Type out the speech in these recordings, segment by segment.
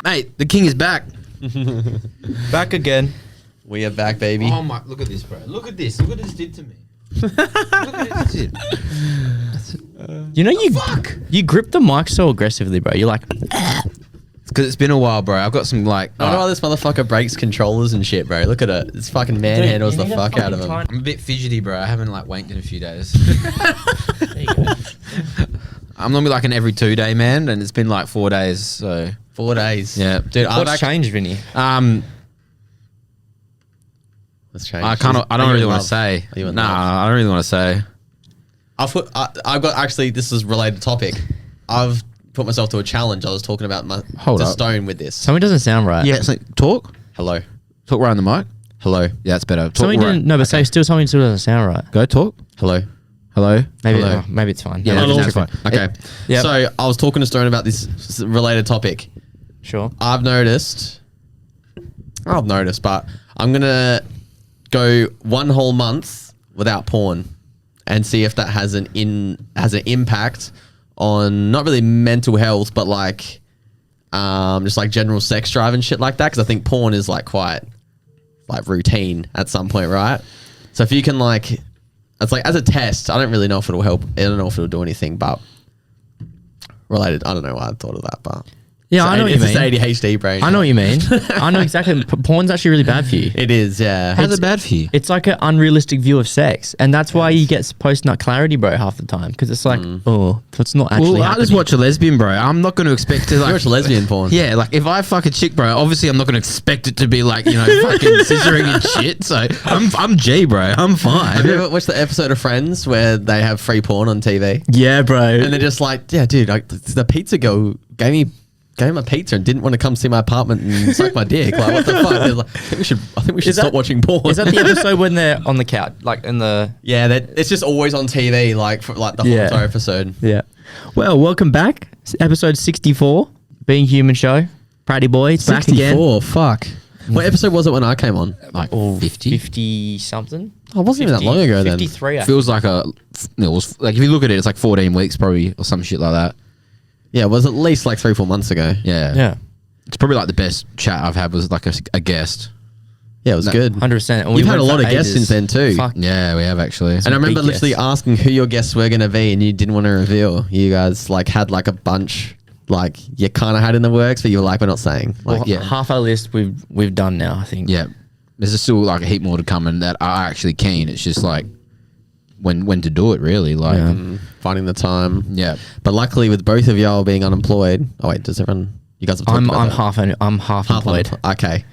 Mate, the king is back. Back again. We are back, baby. Oh my! Look at this, bro. Look at this. Look what this did to me. Look at this. You know you grip the mic so aggressively, bro. You're like, Because it's been a while, bro. I've got some like. I don't know why this motherfucker breaks controllers and shit, bro. Look at it. This fucking manhandles the fuck out of him. I'm a bit fidgety, bro. I haven't like wanked in a few days. there you go. I'm normally like an every 2 day man, and it's been like 4 days. So 4 days. yeah, Dude, What's changed, Vinny? Let's change. I kind of. I don't really want to say. Are you in Nah, love? I don't really want to say. I've got actually. This is related topic. I've put myself to a challenge. I was talking about my Hold to up. Stone with this. Something doesn't sound right. Yeah, it's like talk. Hello. Talk right on the mic. Hello. Yeah, that's better. Talk Something right. didn't. No, but say still something still doesn't sound right. Go talk. Hello. Hello. Maybe. Hello. Maybe it's fine. Yeah, No, that's it's fine. Okay. Yep. So I was talking to Stone about this related topic. Sure. I've noticed, but I'm gonna go 1 whole month without porn and see if that has an impact on not really mental health, but like just like general sex drive and shit like that. Because I think porn is like quite like routine at some point, right? So if you can like, it's like as a test. I don't really know if it'll help. I don't know if it'll do anything, but related. I don't know why I thought of that, but. Yeah, I know what you It's mean. just ADHD brain. I know what you mean. I know exactly. Porn's actually really bad for you. It is, yeah. How's it bad for you? It's like an unrealistic view of sex, and that's why you get post-nut clarity, bro, half the time, because it's like, oh, it's not actually Well, I happening. just watch a lesbian, bro. I'm not going to expect to like You watch lesbian porn. Yeah, like if I fuck a chick, bro, obviously I'm not going to expect it to be like, you know, fucking scissoring and shit. So I'm G, bro. I'm fine. Have you ever watched the episode of Friends where they have free porn on TV? Yeah, bro. And they're just like, yeah, dude, the pizza girl gave me a pizza and didn't want to come see my apartment and suck my dick. Like, what the fuck? They're like, I think we should stop watching porn. Is that the episode when they're on the couch, like in the? Yeah, it's just always on TV, like for like the whole entire episode. Yeah. Well, welcome back. It's episode 64, Being Human Show. PRATTYBOII, it's back again. 64, fuck. What episode was it when I came on? Like Oh, 50. 50 something. Oh, it wasn't even that long ago then. 53. Feels like it was like if you look at it, it's like 14 weeks probably or some shit like that. Yeah, it was at least like 3-4 months ago. Yeah. Yeah. It's probably like the best chat I've had was like a guest. Yeah, it was good. 100%. And You've had went a lot for of guests ages. since then too. Fuck. Yeah, we have actually. And I remember big literally guests. asking who your guests were going to be and you didn't want to reveal. You guys like had like a bunch like you kind of had in the works, but you were like, we're not saying. Like, Well, yeah. half our list we've done now, I think. Yeah. There's still like a heap more to come and that are actually keen. It's just like when to do it really. Like finding the time. yeah. But luckily with both of y'all being unemployed. Oh wait, does everyone, you guys have talked about that? I'm half employed. Okay.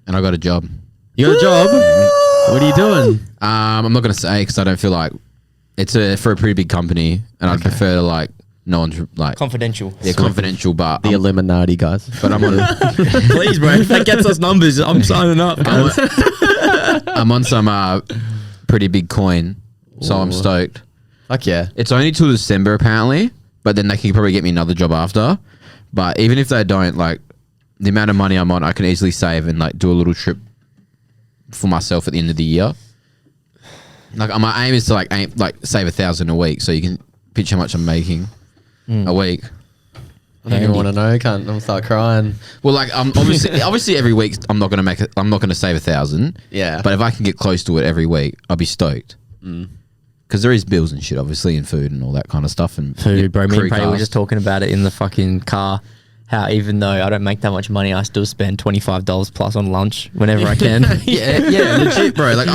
And I got a job. You got a job? What are you doing? I'm not gonna say because I don't feel like it's for a pretty big company, and I'd prefer to like no one's like Confidential. yeah confidential. But The Illuminati guys. but I'm on Please, bro. If that gets us numbers, I'm signing up. I'm on some pretty big coin, so I'm Ooh. stoked. Fuck yeah. It's only till December apparently, but then they can probably get me another job after. But even if they don't, like the amount of money I'm on, I can easily save and like do a little trip for myself at the end of the year. Like my aim is to like save 1,000 a week, so you can pitch how much I'm making a week. I don't even want to know. Can't. I'm gonna start crying. Well, like obviously every week I'm not gonna save 1,000. Yeah. But if I can get close to it every week, I'll be stoked. Because there is bills and shit, obviously, and food and all that kind of stuff. And Food, bro. Me and crew Prey were cast. just talking about it in the fucking car. How even though I don't make that much money, I still spend $25 plus on lunch whenever I can. yeah, legit, bro. Like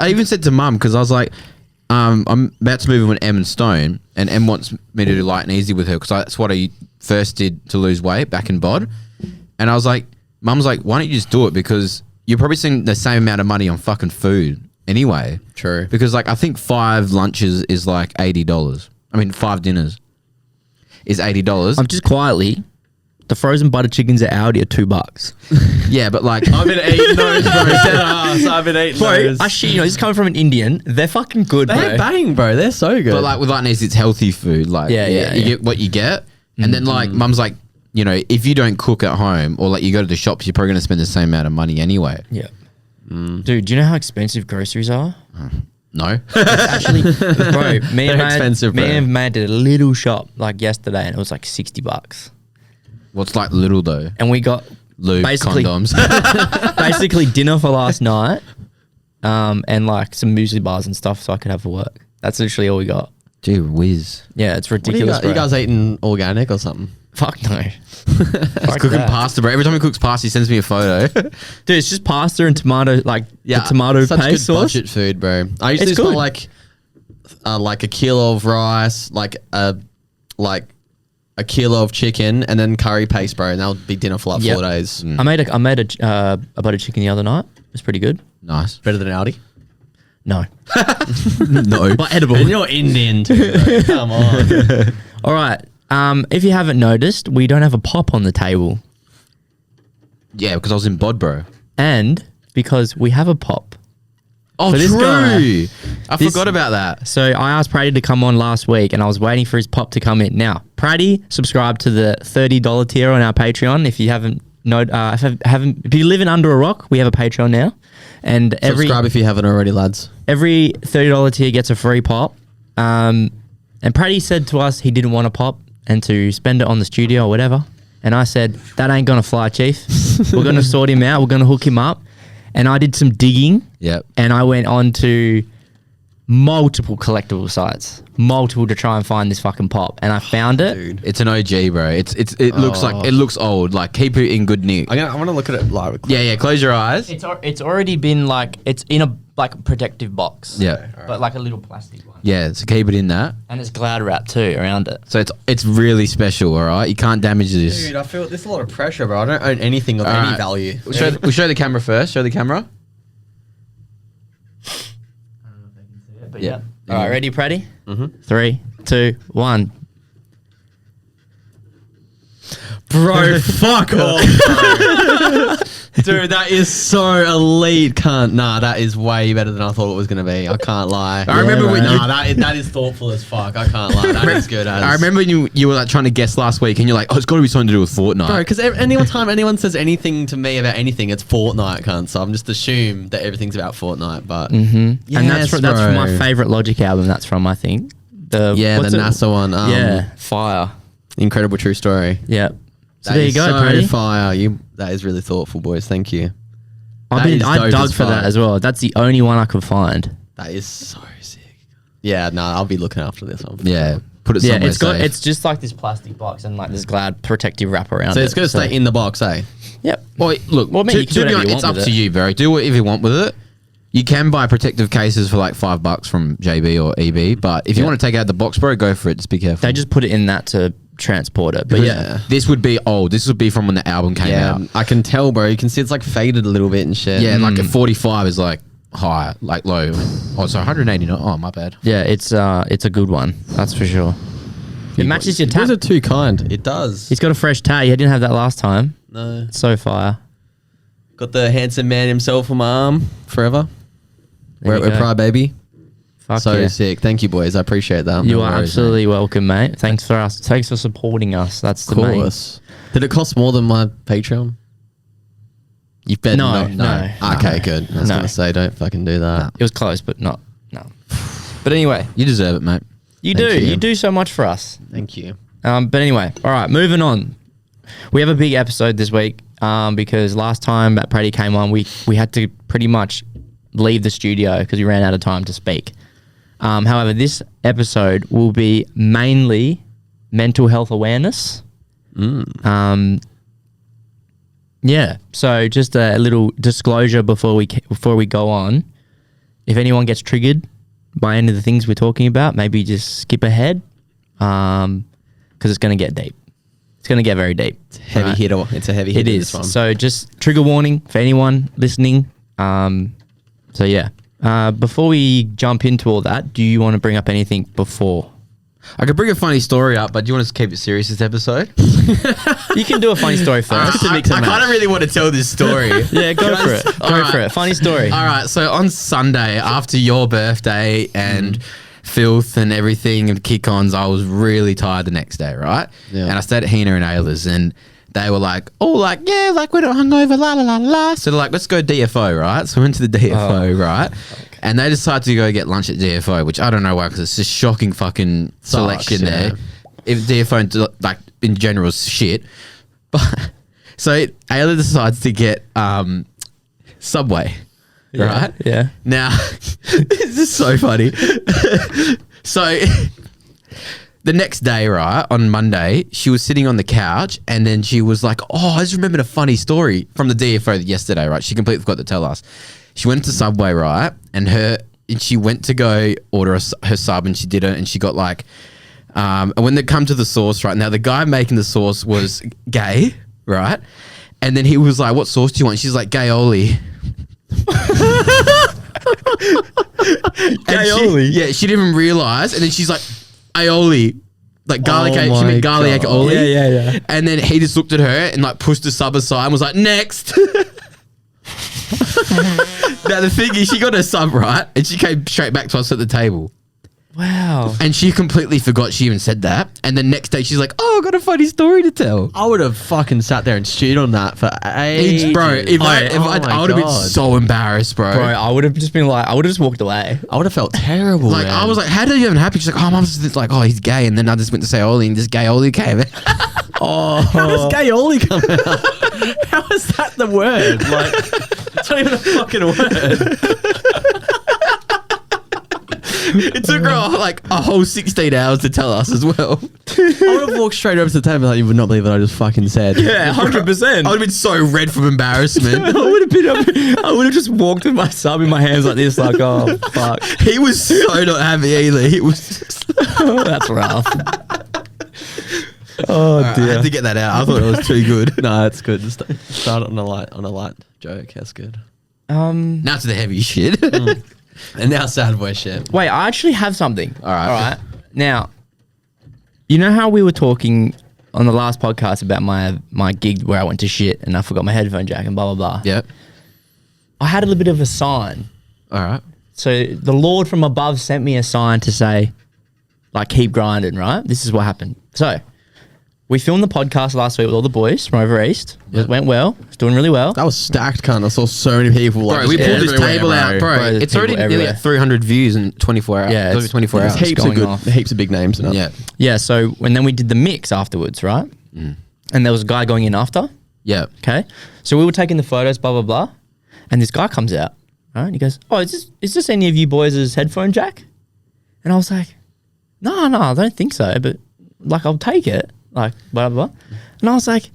I even said to mum because I was like, I'm about to move in with Em and Stone, and Em wants me to do light and easy with her because that's what I first did to lose weight back in bod. And I was like, mum's like, why don't you just do it because you're probably spending the same amount of money on fucking food anyway. True. Because like I think 5 lunches is like $80. I mean 5 dinners is $80. I'm just quietly. The frozen butter chickens at Aldi are $2. Yeah, but like I've been eating those, bro. Dead ass. I've been eating Bro, those. I shit, you know, this is coming from an Indian. They're fucking good, They're bro. bang, bro. They're so good. But like with light and easy, it's healthy food. Like Yeah. you get what you get, and then like mum's like, you know, if you don't cook at home or like you go to the shops, you're probably gonna spend the same amount of money anyway. Yeah. Dude, do you know how expensive groceries are? No, Actually, bro, me They're expensive, bro. and Matt did a little shop like yesterday, and it was like $60. What's like little though? And we got Lube, basically condoms. basically dinner for last night, and like some muesli bars and stuff so I could have for work. That's literally all we got. Gee whiz. Yeah, it's What ridiculous. you guys eating organic or something? Fuck no. He's cooking pasta, bro. Every time he cooks pasta, he sends me a photo. Dude, it's just pasta and tomato, like the tomato such paste good sauce. budget food, bro. I usually It's spend good. like a kilo of rice, like a kilo of chicken, and then curry paste, bro, and that'll be dinner for like Yep. 4 days. I made a butter chicken the other night. It was pretty good. Nice. Better than Aldi. No, No. but edible. And you're Indian too. Bro. Come on. All right. If you haven't noticed, we don't have a pop on the table, Yeah, because I was in bod, bro. and because we have a pop. Oh, For this true. guy. I forgot about that. So I asked Pratty to come on last week, and I was waiting for his pop to come in. Now, Pratty, subscribe to the $30 tier on our Patreon. If you haven't if you live in under a rock, we have a Patreon now, and Subscribe if you haven't already, lads. every $30 tier gets a free pop. And Pratty said to us he didn't want a pop and to spend it on the studio or whatever. And I said, that ain't gonna fly, Chief. We're gonna sort him out. We're gonna hook him up. And I did some digging. Yep. And I went on to multiple collectible sites, multiple to try and find this fucking pop. And I found it. Dude. It's an OG, bro. It looks like it looks old. Like keep it in good nick. I want to look at it live. Yeah. Close your eyes. It's already been like, it's in a like protective box. Yeah. But like a little plastic one. Yeah. So keep it in that. And it's glad wrapped too around it. So it's really special. All right. You can't damage this. Dude, I feel there's a lot of pressure, bro. I don't own anything of All any right. value. We'll show the camera first. Show the camera. But Yeah. All right, ready, Pratty? 3, 2, 1. Bro, fuck off. Dude, that is so elite, cunt. Nah, that is way better than I thought it was going to be. I can't lie. I remember when you- that is thoughtful as fuck. I can't lie. That is good as. I remember when you were like trying to guess last week, and you're like, "Oh, it's got to be something to do with Fortnite." Bro, because anytime anyone says anything to me about anything, it's Fortnite, cunt. So I'm just assume that everything's about Fortnite. But And that's Yes, from my bro. favorite Logic album. That's from, I think. yeah, the what's it- NASA one. yeah, Fire. Incredible true story. Yeah. So That there you is go, so Pratty. fire. That is really thoughtful, boys. Thank you. I That is dug dope as for that fuck. as well. That's the only one I could find. That is so sick. Yeah, no, I'll be looking after this one. Yeah. Put it Yeah, somewhere it's got safe. it's just like this plastic box and like this glad protective wrap around So it. it's gonna stay in the box, eh? Yep. Well, look. Well, mate, you can do to be whatever you honest, it's want up with to it. you, bro. Do whatever you want with it. You can buy protective cases for like $5 from JB or EB, but if you want to take it out the box, bro, go for it. Just be careful. They just put it in that to transport it. But yeah. This would be old. This would be from when the album came out. I can tell, bro. You can see it's like faded a little bit and shit. Yeah, like a 45 is like high, like low. Oh, so 189. Oh, my bad. Yeah, it's a good one. That's for sure. It matches your You tag. guys are too kind. It does. He's got a fresh tag. He didn't have that last time. No. So fire. Got the handsome man himself on my arm forever. There you We're go. proud, baby. Fuck So yeah. sick. Thank you, boys. I appreciate that. You No are worries, absolutely welcome, mate. Thanks for supporting us. That's the Of main. course. Did it cost more than my Patreon? You bet No, not. no. Okay, good. I was No. gonna say, don't fucking do that. It was close, but no. But anyway, You deserve it, mate. you Thank do. you. You do so much for us. Thank you. But anyway, all right, moving on. We have a big episode this week because last time that Pratty came on, we had to pretty much leave the studio because we ran out of time to speak. However, this episode will be mainly mental health awareness. Yeah. So just a little disclosure before we go on. If anyone gets triggered by any of the things we're talking about, maybe just skip ahead because it's going to get deep. It's going to get very deep. Heavy Right? hitter. It's a heavy hitter. It is. This one. So just trigger warning for anyone listening. So yeah. Before we jump into all that, do you want to bring up anything before? I could bring a funny story up, but do you want us to keep it serious this episode? You can do a funny story first. I kind of really want to tell this story. Yeah, go for it. All Go right. for it. Funny story. All right, so on Sunday after your birthday and filth and everything and kick-ons, I was really tired the next day, right? Yeah. And I stayed at Hina and Ayla's and they were like, oh, like, yeah, like we're not hungover, la, la, la, la. So they're like, let's go DFO, right? So we went to the DFO, right? And they decided to go get lunch at DFO, which I don't know why, because it's just shocking fucking selection yeah. there. If DFO, like, in general is shit. But so Ayla decides to get Subway, right? Yeah. Now, this is so funny. So the next day, right, on Monday, she was sitting on the couch and then she was like, oh, I just remembered a funny story from the DFO yesterday, right? She completely forgot to tell us. She went to Subway, right? And she went to go order her sub and she did it and she got like, and when they come to the sauce, right, now the guy making the sauce was gay, right? And then he was like, what sauce do you want? She's like, Gayoli. Gayoli? She didn't even realize. And then she's like, aioli. Like garlic, she meant garlic aioli. Yeah. And then he just looked at her and like pushed the sub aside and was like, next. Now the thing is, she got her sub right and she came straight back to us at the table. Wow. And she completely forgot she even said that. And the next day she's like, oh, I got a funny story to tell. I would have fucking sat there and stewed on that for ages. Bro, I would have been so embarrassed, bro. Bro, I would have just been like, I would have just walked away. I would have felt terrible. Like, man. I was like, how did you even happen? She's like, oh, mum's just like, oh, he's gay. And then I just went to say Oli and this gay Oli came. how does gayoli come out? How is that the word? Like, it's not even a fucking word. It took her like a whole 16 hours to tell us as well. I would have walked straight over to the table like, you would not believe what I just fucking said. Yeah, 100%. I would have been so red from embarrassment. I would have just walked with my sub in my hands like this, like, oh, fuck. He was so not happy either. He was just That's rough. Oh, I dear. had to get that out. I thought it was too good. No, that's good. Just start on a light joke. That's good. Now to the heavy shit. And now sad boy shit. Wait, I actually have something. All right. Now, you know how we were talking on the last podcast about my gig where I went to shit and I forgot my headphone jack and blah, blah, blah. Yep. I had a little bit of a sign. All right. So the Lord from above sent me a sign to say, like, keep grinding, right? This is what happened. So we filmed the podcast last week with all the boys from over east. Yep. It went well. It's doing really well. That was stacked, cunt. I saw so many people. Bro, Like, we just pulled this everywhere, table out, bro. Bro, there's It's already people nearly everywhere. at 300 views in 24 hours. Yeah, It's over it's 24 There's hours. heaps of going good, off. heaps of big names. In it. Yeah. Yeah, so and then we did the mix afterwards, right? And there was a guy going in after. Yeah. Okay. So we were taking the photos, blah, blah, blah. And this guy comes out, right? And he goes, oh, is this any of you boys' headphone jack? And I was like, no, I don't think so. But, like, I'll take it. Like, blah, blah, blah. And I was like,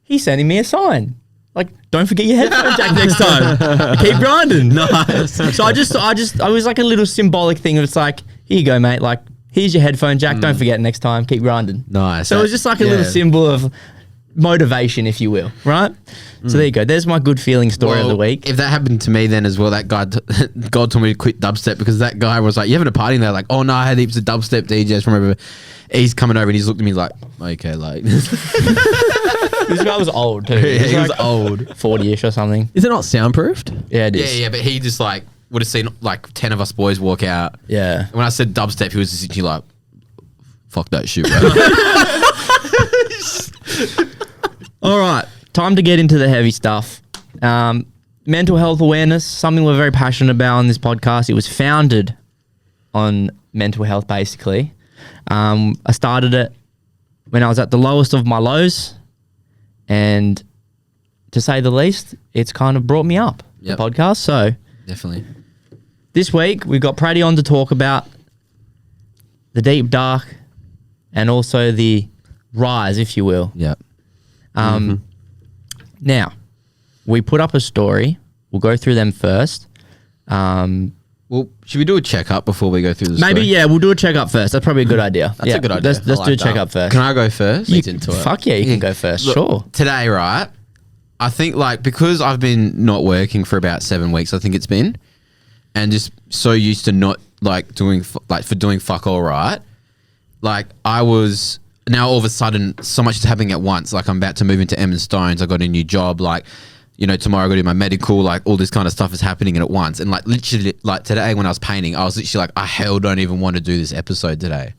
he's sending me a sign. Like, don't forget your headphone jack next time. Keep grinding. Nice. So I was like a little symbolic thing. It's like, here you go, mate. Like, here's your headphone jack. Don't forget next time. Keep grinding. Nice. So it was just like a little symbol of motivation, if you will, right? So there you go. There's my good feeling story of the week. If that happened to me then as well, that guy, God told me to quit dubstep because that guy was like, you having a party? And they're like, oh no, I had heaps of dubstep DJs from over. He's coming over and he's looked at me like, okay, like. This guy was old too. Yeah, he was like old. 40-ish or something. Is it not soundproofed? Yeah, it is. Yeah, but he just like would have seen like 10 of us boys walk out. Yeah. When I said dubstep, he was just literally like, fuck that shit, bro. All right. Time to get into the heavy stuff. Mental health awareness, something we're very passionate about on this podcast. It was founded on mental health, basically. I started it when I was at the lowest of my lows, and to say the least, it's kind of brought me up, Yep. the podcast. So Definitely. this week, we've got Pratty on to talk about the deep, dark, and also the rise, if you will. Yeah. Now, we put up a story. We'll go through them first. Well, should we do a checkup before we go through the Maybe, story? yeah, we'll do a checkup first. That's probably a good idea. That's a good idea. Let's I do a like that. checkup first. Can I go first? Leads into it. Fuck yeah, you can go first. Look, Sure. Today, right? I think like because I've been not working for about 7 weeks, I think it's been, and just so used to not like doing doing fuck all right. Like I was now all of a sudden so much is happening at once. Like I'm about to move into Stones. I got a new job. Like, you know, tomorrow I got to do my medical. Like all this kind of stuff is happening at once. And like literally, like today when I was painting, I was literally like, I hell don't even want to do this episode today.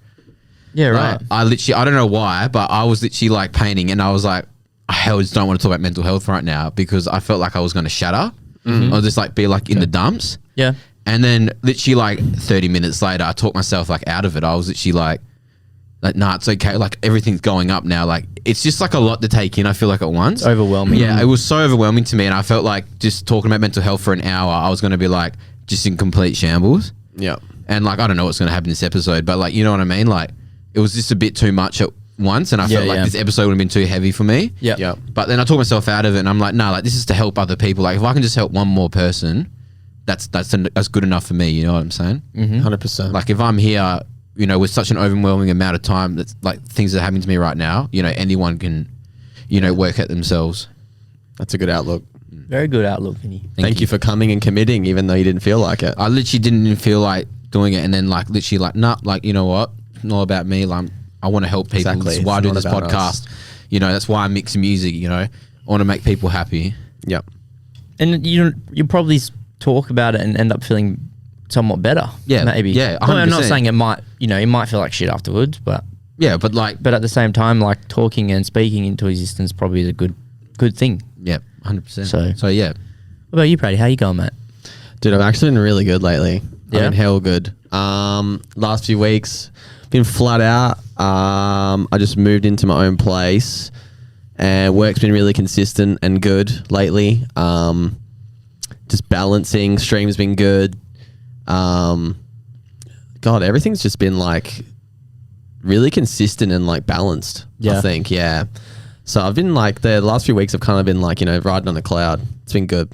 Yeah, right. Like, I don't know why, but I was literally like painting and I was like, I hell just don't want to talk about mental health right now because I felt like I was going to shatter or just like be like in the dumps. Yeah. And then literally like 30 minutes later, I talked myself like out of it. I was literally like, like, nah, it's okay. Like everything's going up now. Like it's just like a lot to take in. I feel like at once. Overwhelming. Yeah, it was so overwhelming to me, and I felt like just talking about mental health for an hour, I was going to be like just in complete shambles. Yeah. And like I don't know what's going to happen in this episode, but like you know what I mean. Like it was just a bit too much at once, and I felt like this episode would have been too heavy for me. Yeah. Yeah. But then I talked myself out of it, and I'm like, nah, like this is to help other people. Like if I can just help one more person, that's good enough for me. You know what I'm saying? 100%. Like if I'm here, you know, with such an overwhelming amount of time, that's like things that are happening to me right now. You know, anyone can, you know, work at themselves. That's a good outlook. Very good outlook, Vinny. Thank you for coming and committing, even though you didn't feel like it. I literally didn't even feel like doing it, and then like literally like, nah, like you know what? It's not about me. Like I want to help people. Exactly. That's why I It's do not this about podcast. us. You know, that's why I mix music. You know, I want to make people happy. Yep. And you probably talk about it and end up feeling somewhat better. Yeah, maybe. yeah, Well, I'm not 100%. saying it might. You know, you might feel like shit afterwards, but Yeah, but like, at the same time, like talking and speaking into existence probably is a good thing. yeah, 100%. So- So yeah, What about you, Pratty? How you going, mate? Dude, I've actually been really good lately. Yeah? I've been hell good. Last few weeks, been flat out. I just moved into my own place, and work's been really consistent and good lately. Just balancing, stream's been good. God, everything's just been like really consistent and like balanced. Yeah. I think, yeah. So I've been like the last few weeks, I've kind of been like, you know, riding on a cloud. It's been good.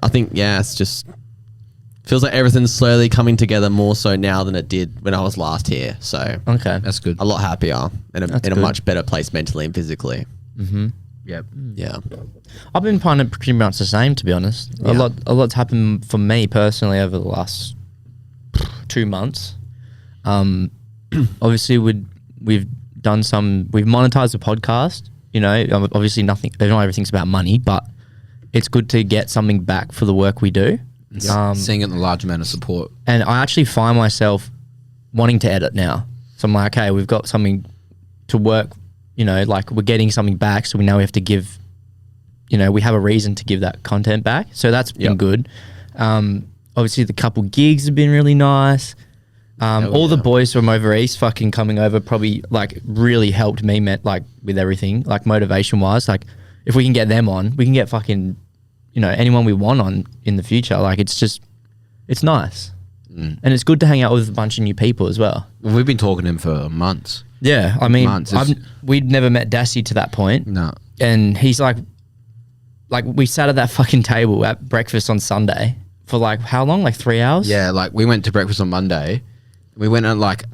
I think, yeah, it's just feels like everything's slowly coming together more so now than it did when I was last here. So Okay. that's good. a lot happier and in a good. much better place mentally and physically. Yep. Yeah. I've been finding it pretty much the same, to be honest. Yeah. A lot's happened for me personally over the last 2 months. Obviously, we've monetized the podcast. You know, obviously not everything's about money, but it's good to get something back for the work we do. Seeing a large amount of support. And I actually find myself wanting to edit now. So I'm like, okay, we've got something to work, you know, like we're getting something back. So we know we have to give, you know, we have a reason to give that content back. So that's been good. Obviously the couple gigs have been really nice. All the boys from over East fucking coming over probably like really helped me like with everything, like motivation wise. Like if we can get them on, we can get fucking, you know, anyone we want on in the future. Like it's nice. And it's good to hang out with a bunch of new people as well. We've been talking to him for months. Yeah, I mean, Months. we'd never met Dassie to that point. No. And he's like we sat at that fucking table at breakfast on Sunday for like how long? Like 3 hours? Yeah, like we went to breakfast on Monday. We went at like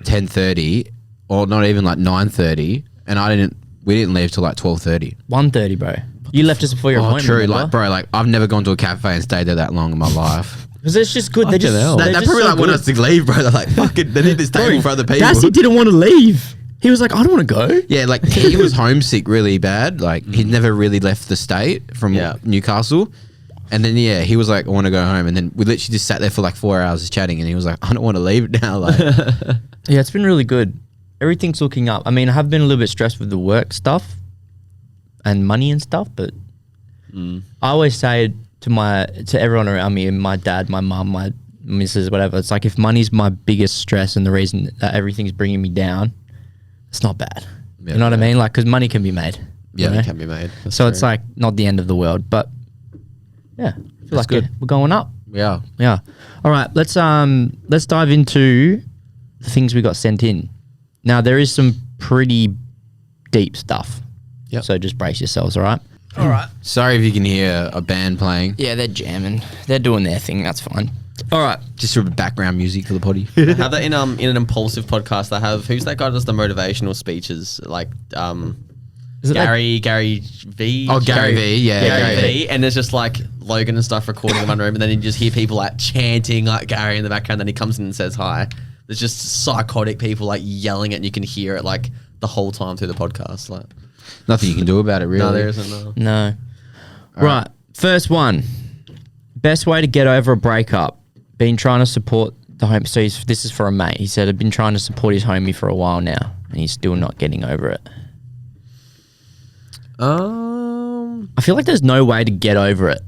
10:30, or not even like 9:30, and we didn't leave till like 12:30. 1:30, bro. You left us before your appointment. True. remember? Like, bro, like I've never gone to a cafe and stayed there that long in my life. Because it's just good. They're just, hell. they're They just probably so like want good. us to leave, bro. They're like, fuck it, they need this table for other people. Dassie didn't want to leave. He was like, I don't want to go. Yeah, like he was homesick really bad. Like he'd never really left the state from Newcastle. And then he was like, I want to go home. And then we literally just sat there for like 4 hours chatting, and he was like, I don't want to leave now. Like, Yeah, it's been really good. Everything's looking up. I mean, I have been a little bit stressed with the work stuff and money and stuff, but I always say to everyone around me, my dad, my mum, my missus, whatever, it's like if money's my biggest stress and the reason that everything's bringing me down, it's not bad. You know what I mean? Like, because money can be made. Yeah, you know? It can be made. That's So it's true. like not the end of the world, but yeah, I feel like good. we're going up. yeah. Yeah. All right. Let's dive into the things we got sent in. Now there is some pretty deep stuff. Yep. So just brace yourselves. All right. All right. Sorry if you can hear a band playing. Yeah, they're jamming. They're doing their thing. That's fine. All right. Just sort of background music for the potty. have that in an impulsive podcast. They have who's that guy that does the motivational speeches like Is it Gary V. Oh, Gary V, yeah. Gary Gary V. And there's just like Logan and stuff recording in one room, and then you just hear people like chanting like Gary in the background. Then he comes in and says hi. There's just psychotic people like yelling it, and you can hear it like the whole time through the podcast. Like, Nothing you can do about it, really. no, there isn't. No. No. Right. First one. Best way to get over a breakup. Been trying to support the home. So this is for a mate. He said, I've been trying to support his homie for a while now, and he's still not getting over it. I feel like there's no way to get over it.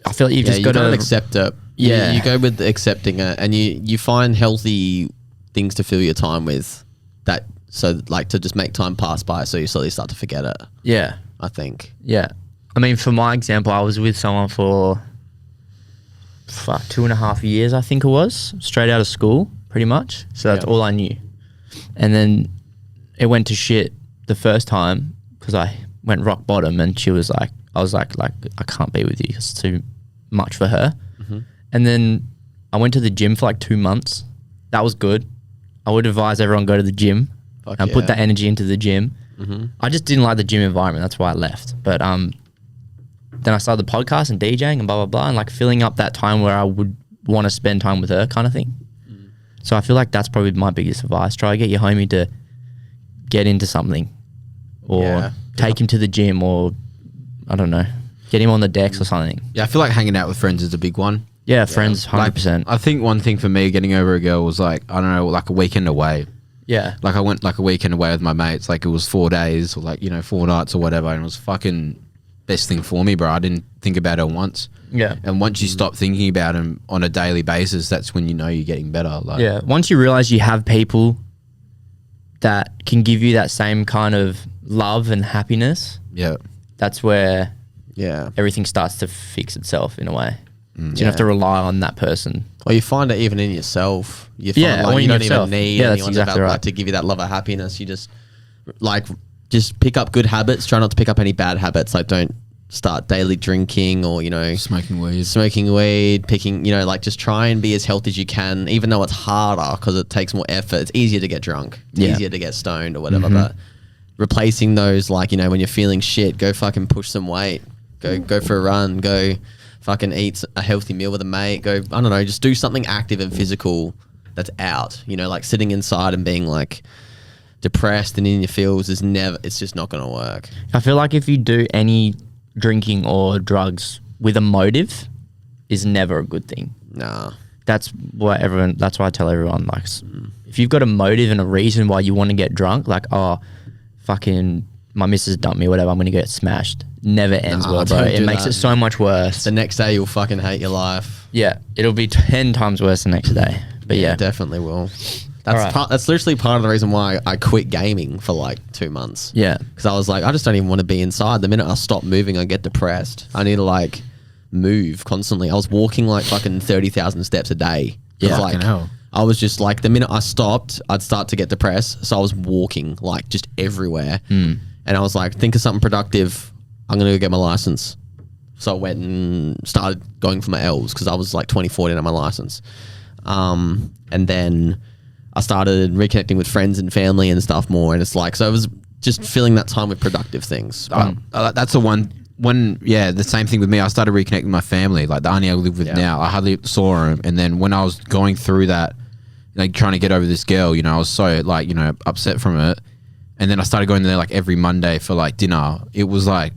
I feel like you've just you got don't to accept it. Yeah. You go with accepting it, and you find healthy things to fill your time with. that so like to just make time pass by so you slowly start to forget it. Yeah. I think. Yeah. I mean, for my example, I was with someone for 2.5 years, I think it was, straight out of school, pretty much. So that's all I knew. And then it went to shit the first time because I went rock bottom, and she was like, I was like I can't be with you. It's too much for her. And then I went to the gym for like 2 months. That was good. I would advise everyone go to the gym and put that energy into the gym. I just didn't like the gym environment. That's why I left. But then I started the podcast and DJing and blah, blah, blah, and like filling up that time where I would want to spend time with her kind of thing. So I feel like that's probably my biggest advice. Try to get your homie to get into something or take him to the gym, or I don't know, get him on the decks or something. Yeah, I feel like hanging out with friends is a big one. Yeah, friends, 100%. I think one thing for me getting over a girl was like, I don't know, like a weekend away. Yeah. Like I went like a weekend away with my mates. Like it was 4 days or like, 4 nights or whatever. And it was fucking best thing for me, bro. I didn't think about it once. Yeah. And once you stop thinking about them on a daily basis, that's when you know you're getting better. Like, yeah. Once you realize you have people that can give you that same kind of love and happiness, yeah, that's where Yeah. everything starts to fix itself in a way. So you don't have to rely on that person. Or you find it even in yourself. You find Yeah, or like in you don't yourself. even need Yeah, that's anyone exactly right. to give you that love or happiness. You just just pick up good habits. Try not to pick up any bad habits. Like don't start daily drinking or smoking weed, picking like just try and be as healthy as you can. Even though it's harder because it takes more effort. It's easier to get drunk. It's easier to get stoned or whatever. But replacing those when you're feeling shit, go fucking push some weight. Go for a run. Go fucking eat a healthy meal with a mate. Go, I don't know, just do something active and physical that's out. Like sitting inside and being like depressed and in your feels it's just not going to work. I feel like if you do any drinking or drugs with a motive is never a good thing. Nah. That's why I tell everyone, like, if you've got a motive and a reason why you want to get drunk, like, oh, fucking my missus dumped me, whatever, I'm going to get smashed. Never ends well, bro. It makes it so much worse. The next day you'll fucking hate your life. Yeah, it'll be 10 times worse the next day. But yeah. It definitely will. That's literally part of the reason why I quit gaming for like 2 months. Yeah. Because I was like, I just don't even want to be inside. The minute I stop moving, I get depressed. I need to like move constantly. I was walking like fucking 30,000 steps a day. Yeah. Fucking hell. I was just like, the minute I stopped, I'd start to get depressed. So I was walking like just everywhere. And I was like, think of something productive. I'm going to go get my license. So I went and started going for my L's because I was like 24 didn't have my license. And then I started reconnecting with friends and family and stuff more. And it's like, so I was just filling that time with productive things. That's the one. The same thing with me. I started reconnecting with my family, like the auntie I live with now. I hardly saw her, and then when I was going through that, like trying to get over this girl, I was so like upset from it, and then I started going there like every Monday for like dinner. It was like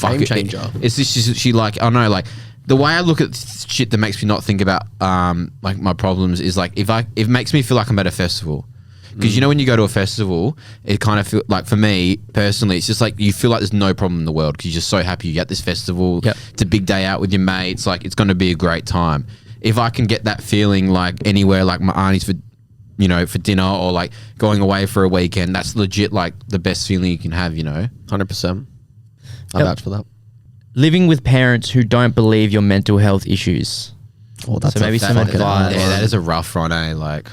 Game changer. It's just she like I don't know, like the way I look at shit that makes me not think about like my problems is like if it makes me feel like I'm at a festival. Because when you go to a festival, it kind of feel like, for me personally, it's just like you feel like there's no problem in the world because you're just so happy you get this festival. Yep. It's a big day out with your mates. Like it's going to be a great time. If I can get that feeling like anywhere, like my auntie's for dinner or like going away for a weekend, that's legit like the best feeling you can have. 100%. I vouch for that. Living with parents who don't believe your mental health issues. Oh, that's So maybe some advice. Yeah, that is a rough one, eh? Like.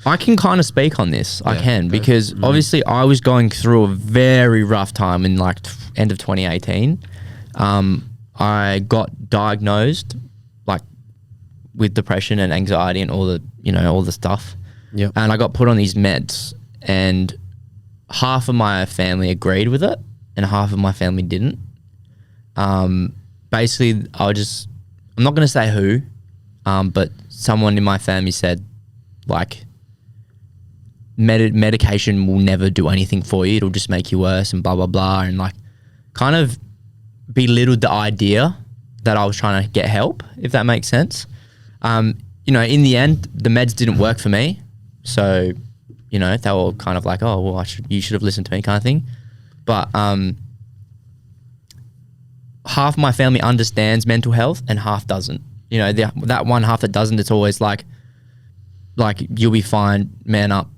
I can kind of speak on this. I can, okay. because obviously I was going through a very rough time in like end of 2018. I got diagnosed like with depression and anxiety and all the stuff. Yep. And I got put on these meds, and half of my family agreed with it and half of my family didn't. Basically I'm not going to say who, but someone in my family said like, medication will never do anything for you. It'll just make you worse and blah, blah, blah. And like kind of belittled the idea that I was trying to get help, if that makes sense. In the end, the meds didn't work for me. So, they were kind of like, oh, well, you should have listened to me kind of thing. But half my family understands mental health and half doesn't. That one half that doesn't, it's always like you'll be fine, man up,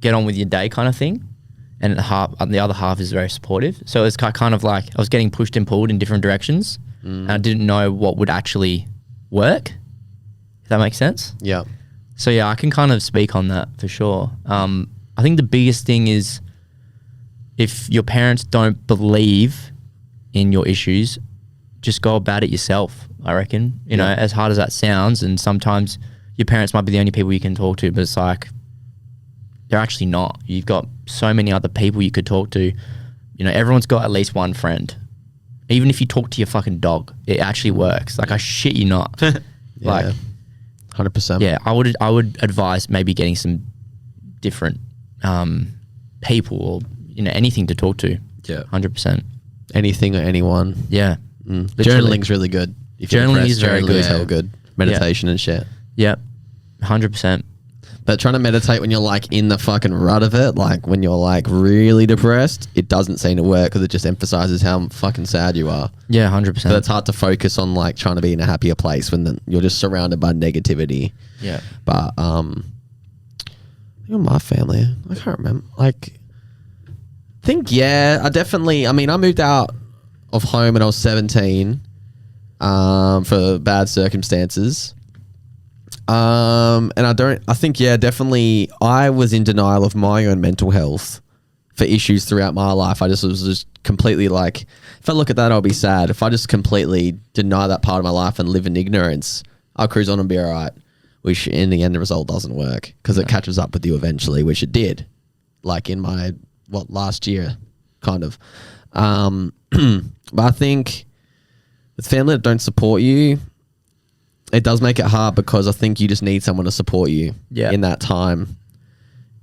get on with your day kind of thing. And the other half is very supportive. So it's kind of like I was getting pushed and pulled in different directions, and I didn't know what would actually work. If that makes sense. Yeah. So yeah, I can kind of speak on that for sure. I think the biggest thing is if your parents don't believe in your issues, just go about it yourself. I reckon, you know, as hard as that sounds, and sometimes your parents might be the only people you can talk to, but it's like, they're actually not. You've got so many other people you could talk to. You know, everyone's got at least one friend. Even if you talk to your fucking dog, it actually works. Like, I shit you not. Like, 100%. yeah, I would advise maybe getting some different people or, you know, anything to talk to. Yeah. 100%. Anything or anyone. Yeah. Journaling's really good. If you're Journaling depressed, is very journaling good. is hell good. Meditation and shit. Yep. 100%. But trying to meditate when you're like in the fucking rut of it, like when you're like really depressed, it doesn't seem to work because it just emphasizes how fucking sad you are. Yeah, 100%. But it's hard to focus on like trying to be in a happier place when you're just surrounded by negativity. Yeah. But I think my family, I can't remember. Like, I think I mean, I moved out of home when I was 17 for bad circumstances. And I think definitely I was in denial of my own mental health for issues throughout my life. I was just completely like, if I look at that, I'll be sad. If I just completely deny that part of my life and live in ignorance, I'll cruise on and be all right. Which in the end, the result doesn't work because it catches up with you eventually, which it did. Like in my, last year, kind of. But I think with family that don't support you, it does make it hard because I think you just need someone to support you in that time.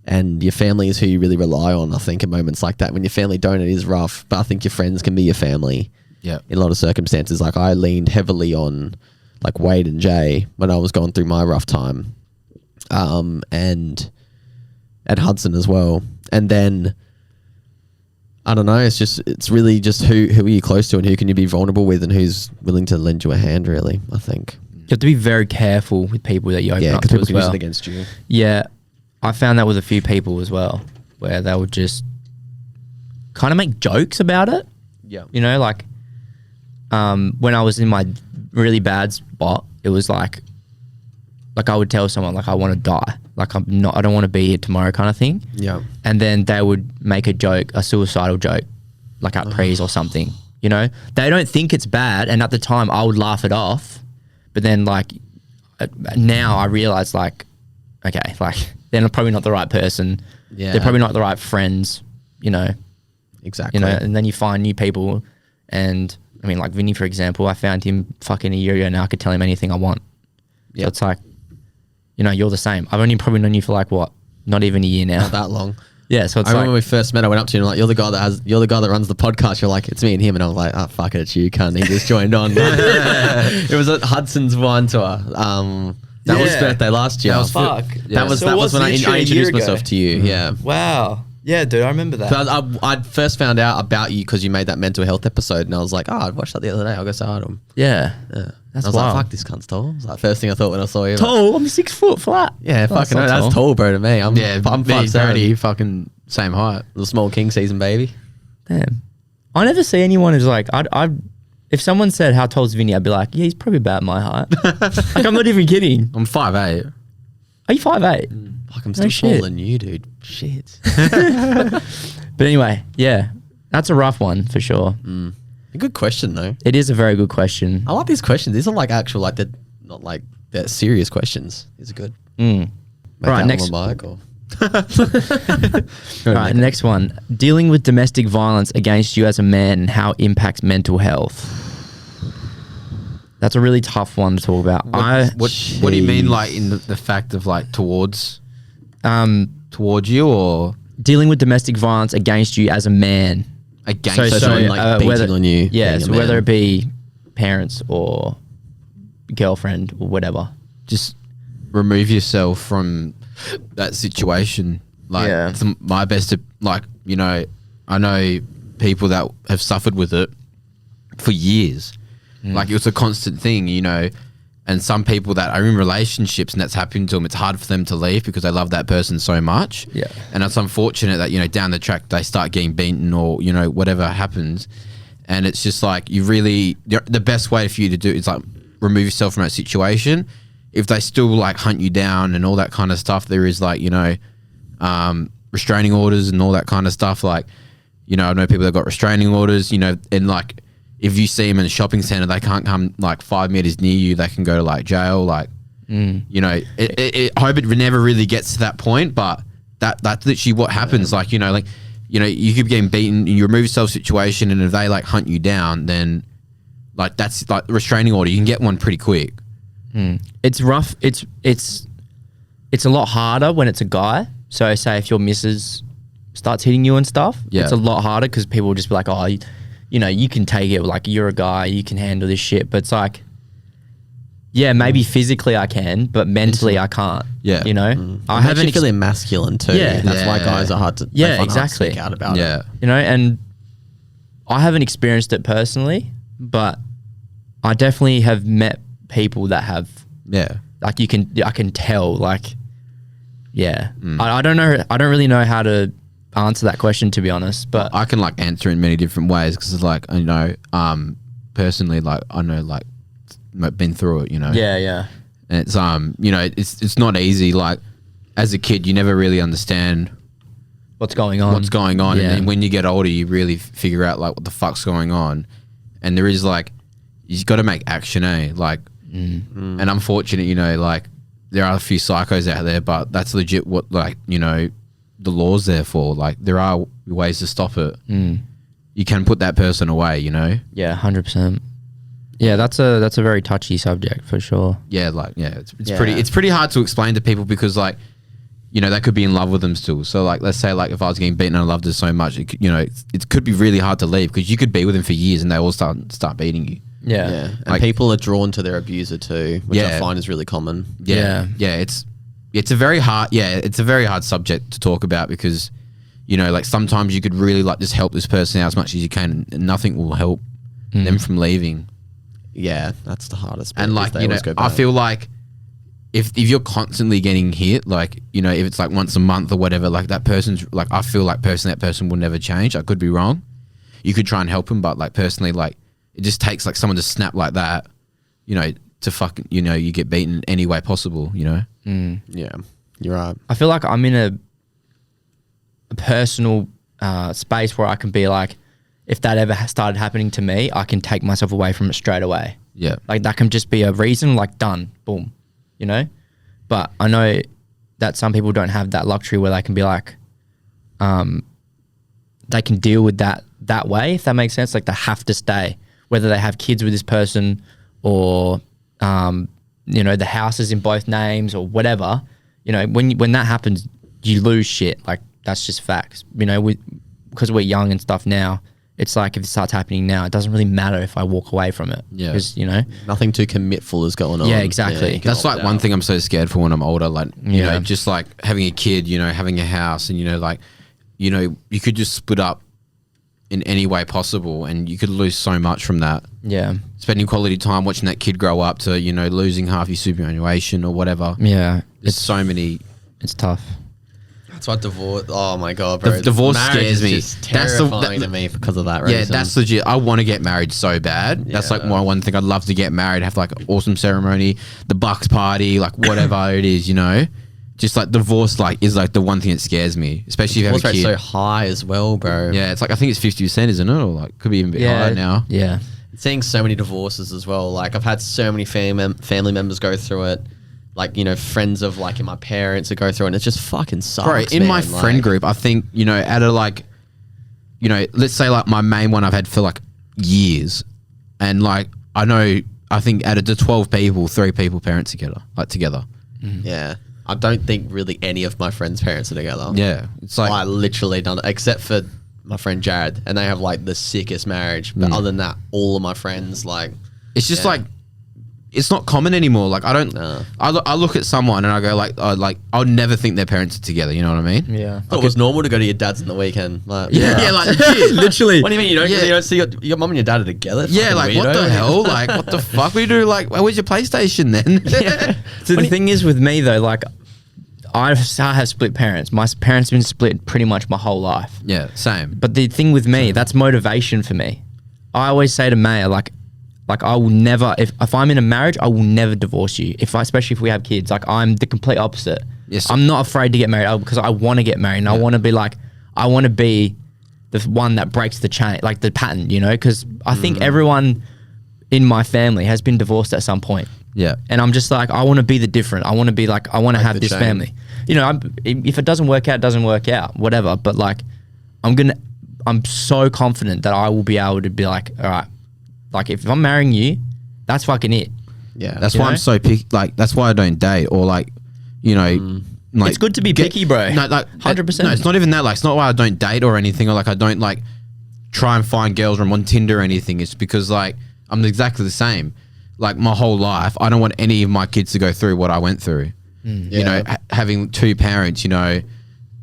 And your family is who you really rely on, I think, in moments like that. When your family don't, it is rough. But I think your friends can be your family in a lot of circumstances. Like I leaned heavily on like Wade and Jay when I was going through my rough time. And at Hudson as well. And then, I don't know, it's really just who are you close to and who can you be vulnerable with and who's willing to lend you a hand, really, I think. You have to be very careful with people that you open up to people as can use well. it against you. Yeah, I found that with a few people as well, where they would just kind of make jokes about it. Yeah. You know, like when I was in my really bad spot, it was like I would tell someone like I want to die, like I don't want to be here tomorrow kind of thing. Yeah. And then they would make a joke, a suicidal joke, like at prees or something. You know, they don't think it's bad, and at the time I would laugh it off. But then, like, now I realize, like, okay, like, they're probably not the right person. Yeah. They're probably not the right friends, you know. Exactly. You know, and then you find new people. And, I mean, like, Vinny, for example, I found him fucking a year ago now. I could tell him anything I want. Yeah. So it's like, you know, you're the same. I've only probably known you for, like, what? Not even a year now. Not that long. Yeah, so it's I remember like, when we first met, I went up to you and like, you're the guy that runs the podcast. You're like, it's me and him. And I was like, oh, fuck it, it's you, cunt. He just joined on. It was at Hudson's wine tour. That was his birthday last year. That was fuck. That was when I introduced myself to you. Yeah. Wow. Yeah, dude, I remember that. So I first found out about you because you made that mental health episode, and I was like, oh, I watched that the other day. I'll go say hi to him. Yeah. That's I was wild. like, fuck, this cunt's tall. It was like first thing I thought when I saw you. Tall? I'm 6 foot flat. Yeah, That's fucking not that's tall, bro, to me. I'm Me and 5'7". Brady, fucking same height. Little small king season, baby. Damn. I never see anyone who's like, if someone said, how tall's Vinny? I'd be like, yeah, he's probably about my height. Like, I'm not even kidding. I'm 5'8". Are you 5'8"? Fuck, I'm still shit. taller than you, dude. Shit. But anyway, yeah, that's a rough one for sure. A good question, though. It is a very good question. I like these questions. These are like actual, like they're not like they're serious questions. These are good. Right, that next- on mic or All right, next one. Dealing with domestic violence against you as a man and how it impacts mental health. That's a really tough one to talk about. What do you mean, like in the fact of like towards you or dealing with domestic violence against you as a man? against? So someone like beating on you. Yeah, being a so man. whether it be parents or girlfriend or whatever. just remove yourself from that situation. Like, Yeah. it's my best to, like, you know, I know people that have suffered with it for years. Like, it was a constant thing, you know, And some people that are in relationships and that's happening to them, it's hard for them to leave because they love that person so much. Yeah. And it's unfortunate that, you know, down the track they start getting beaten or, you know, whatever happens. And it's just like the best way for you to do it is like remove yourself from that situation. If they still like hunt you down and all that kind of stuff, there is like, you know, restraining orders and all that kind of stuff. Like, you know, I know people that got restraining orders, you know, and like, if you see them in a shopping center, they can't come like 5 meters near you. They can go to like jail. Like, you know, I hope it never really gets to that point, but that's literally what happens. Like, you know, you keep getting beaten and you remove yourself situation. And if they like hunt you down, then like, that's like restraining order. You can get one pretty quick. It's rough. It's a lot harder when it's a guy. So say if your missus starts hitting you and stuff, it's a lot harder because people will just be like, oh, you know, you can take it, like you're a guy, you can handle this shit. But it's like, yeah, maybe physically I can, but mentally I can't. Yeah. You know? I haven't feeling masculine too. Yeah. That's why guys are hard to exactly speak out about it. You know, and I haven't experienced it personally, but I definitely have met people that have. Yeah. Like I can tell, like, yeah. I don't know. I don't really know how to answer that question, to be honest, but I can like answer in many different ways because it's like, you know, personally, like I know, like been through it, you know. Yeah. And it's you know, it's not easy. Like as a kid, you never really understand what's going on. And then when you get older, you really figure out like what the fuck's going on. And there is like, you've got to make action, like, and unfortunate, you know, like there are a few psychos out there, but that's legit what, like, you know, the law's there for. Like there are ways to stop it. You can put that person away, you know. Yeah, 100%. Yeah, that's a very touchy subject for sure. Yeah, like it's pretty hard to explain to people because like, you know, they could be in love with them still. So like, let's say like if I was getting beaten and I loved her so much, it could, you know, it could be really hard to leave because you could be with them for years and they all start beating you. Yeah. And like, people are drawn to their abuser too, which I find is really common. Yeah. It's a very hard subject to talk about because, you know, like sometimes you could really like just help this person out as much as you can and nothing will help them from leaving. Yeah, that's the hardest bit. And like, you know, I feel like if you're constantly getting hit, like, you know, if it's like once a month or whatever, like that person's like, I feel like that person will never change. I could be wrong. You could try and help him, but like personally, like it just takes like someone to snap like that, you know, to fucking, you know, you get beaten any way possible, you know? Yeah, you're right. I feel like I'm in a personal space where I can be like, if that ever started happening to me, I can take myself away from it straight away. Yeah. Like that can just be a reason, like done, boom, you know? But I know that some people don't have that luxury where they can be like, they can deal with that way, if that makes sense. Like they have to stay, whether they have kids with this person or, you know, the house is in both names or whatever. You know, when that happens, you lose shit. Like that's just facts. You know, because we're young and stuff now, it's like if it starts happening now, it doesn't really matter if I walk away from it. Yeah. Because, you know. Nothing too commitful is going on. Yeah, exactly. you can That's like opt one out. thing I'm so scared for when I'm older. Like, you know, just like having a kid, you know, having a house and, you know, like, you know, you could just split up in any way possible and you could lose so much from that. Yeah. Spending quality time watching that kid grow up to, you know, losing half your superannuation or whatever. Yeah. There's so many. It's tough. That's why divorce. Oh my god, bro! Divorce Marriage scares is me. just That's terrifying to me because of that reason. Yeah, that's legit. I want to get married so bad. That's like my one thing. I'd love to get married, have like an awesome ceremony, the bucks party, like whatever it is, you know. Just like divorce, like is like the one thing that scares me, especially if you have a rate's kid. so high as well, bro. Yeah, it's like I think it's 50%, isn't it? Or like could be even a bit higher now. Yeah. Seeing so many divorces as well. Like I've had so many family members go through it. Like, you know, friends of like my parents that go through it, and it just fucking sucks. Bro, in my friend group, I think, you know, out of like, you know, let's say like my main one I've had for like years. And like, I think out of the 12 people, 3 people parent together. Yeah. I don't think really any of my friends' parents are together. Yeah. It's like, I literally don't, except for my friend Jared, and they have like the sickest marriage. But other than that, all of my friends, like, it's just like, it's not common anymore. Like I don't. No. I look at someone and I go like I would never think their parents are together. You know what I mean? Yeah. It was normal to go to your dad's on the weekend. Like, Yeah, like legit. Literally. What do you mean you don't see your mum and your dad are together? Yeah, Fucking like what weirdo. the hell? Like what the fuck we do? Like where's your PlayStation then? So the thing is with me though, like I have split parents. My parents have been split pretty much my whole life. Yeah, same. But the thing with me, that's motivation for me. I always say to Maya, like I will never, if I'm in a marriage, I will never divorce you. Especially if we have kids, like I'm the complete opposite. Yes. I'm not afraid to get married because I want to get married and I want to be like, I want to be the one that breaks the chain, like the pattern, you know, because I think everyone in my family has been divorced at some point. Yeah. And I'm just like, I want to be the different. I want to be like, I want to have the this chain. family. You know, if it doesn't work out, it doesn't work out, whatever. But like, I'm so confident that I will be able to be like, all right, like if I'm marrying you, that's fucking it. Yeah, That's You why know? I'm so picky. Like that's why I don't date or like, you know, like It's good to be picky, bro. No, like 100%. No, it's not even that. Like it's not why I don't date or anything, or like I don't like try and find girls or I'm on Tinder or anything. It's because like I'm exactly the same. Like my whole life, I don't want any of my kids to go through what I went through. You know, having two parents, you know,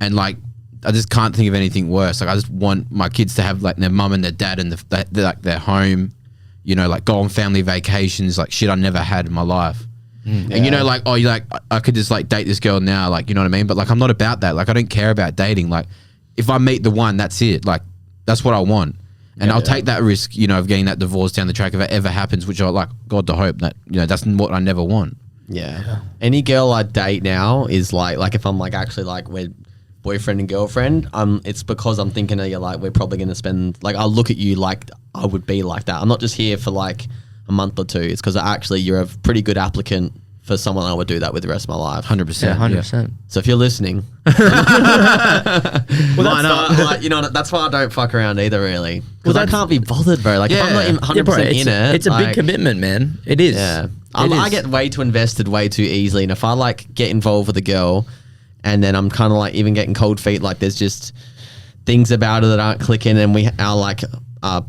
and like I just can't think of anything worse. Like I just want my kids to have like their mum and their dad and like their home, you know, like go on family vacations, like shit I never had in my life. And you know, like, oh, you like, I could just like date this girl now, like, you know what I mean? But like, I'm not about that. Like, I don't care about dating. Like, if I meet the one, that's it. Like, that's what I want. And I'll take that risk, you know, of getting that divorce down the track if it ever happens, which I like, God to hope that, you know, that's what I never want. Yeah. Any girl I date now is like if I'm like actually like we're boyfriend and girlfriend, it's because I'm thinking of you like we're probably gonna spend like I'll look at you like I would be like that. I'm not just here for like a month or two. It's because actually you're a pretty good applicant for someone I would do that with the rest of my life. 100%. Yeah, 100%. So if you're listening, like, you know, that's why I don't fuck around either, really. Because I can't be bothered, bro. Like, if I'm not Yeah. even 100% in it, It's a like, big commitment, man. It is. Yeah. It I is. get way too invested way too easily. And if I like get involved with a girl and then I'm kind of like even getting cold feet, like there's just things about her that aren't clicking and our like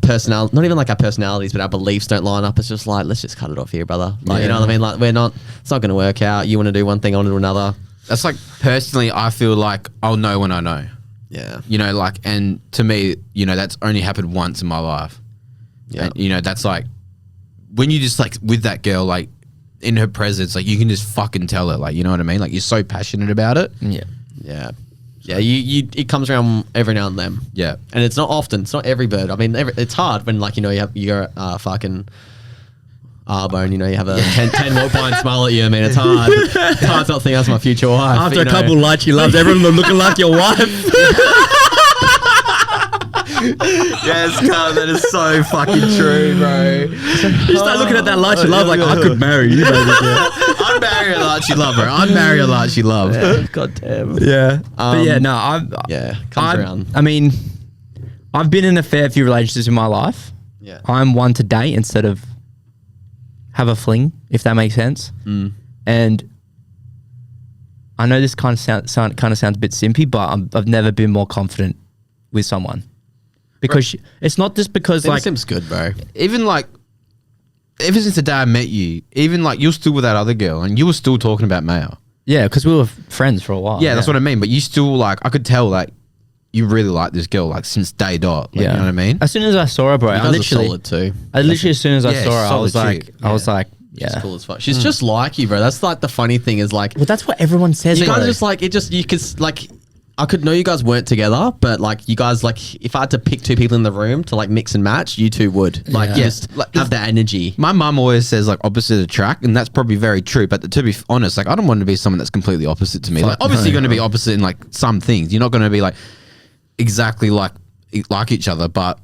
personality, not even like our personalities, but our beliefs don't line up. It's just like, let's just cut it off here, brother. Like, you know what I mean? Like it's not going to work out. You want to do one thing, I want to do another. That's like, personally, I feel like I'll know when I know. Yeah. You know, like, and to me, you know, that's only happened once in my life. Yeah. And, you know, that's like, when you just like with that girl, like in her presence, like you can just fucking tell her, like, you know what I mean? Like you're so passionate about it. Yeah. Yeah. Yeah, it comes around every now and then. Yeah. And it's not often. It's not every bird. I mean, it's hard when, like, you know, you're fucking Arbone, you know, you have a 10 Woodbine smile at you. I mean, it's hard. It's hard to not think that's my future wife. After you a know. couple lights you loved, everyone looking like your wife. Yes, no, that is so fucking true, bro. You start looking at that light you love, like, I could marry you, baby. I'd marry a lot she love, bro. I'd marry a lot she loves. God damn. Yeah. But yeah, no, Comes around. I mean, I've been in a fair few relationships in my life. Yeah. I'm one to date instead of have a fling, if that makes sense. And I know this kind of sounds a bit simpy, but I've never been more confident with someone. Because it's not just because Like, like seems good, bro. Even like, ever since the day I met you, even like you're still with that other girl and you were still talking about Maya. yeah, because we were friends for a while. Yeah, that's what I mean. But you still like, I could tell like you really like this girl like since day dot. Like, you know what I mean? As soon as I saw her, bro, You I guys are literally, solid too. as soon as I Yeah, saw her, I solid was like, chick. She's yeah. cool as fuck. She's just like you, bro. That's like the funny thing is like, Well, that's what everyone says. you guys bro. are just like, you could like, I could know you guys weren't together, but like you guys, like if I had to pick two people in the room to like mix and match, you two would like Yeah. just Like, have that energy. My mum always says like opposite attract, and that's probably very true. But to be honest, like I don't want to be someone that's completely opposite to me. Like obviously, you're going to be opposite in like some things. You're not going to be like exactly like each other, but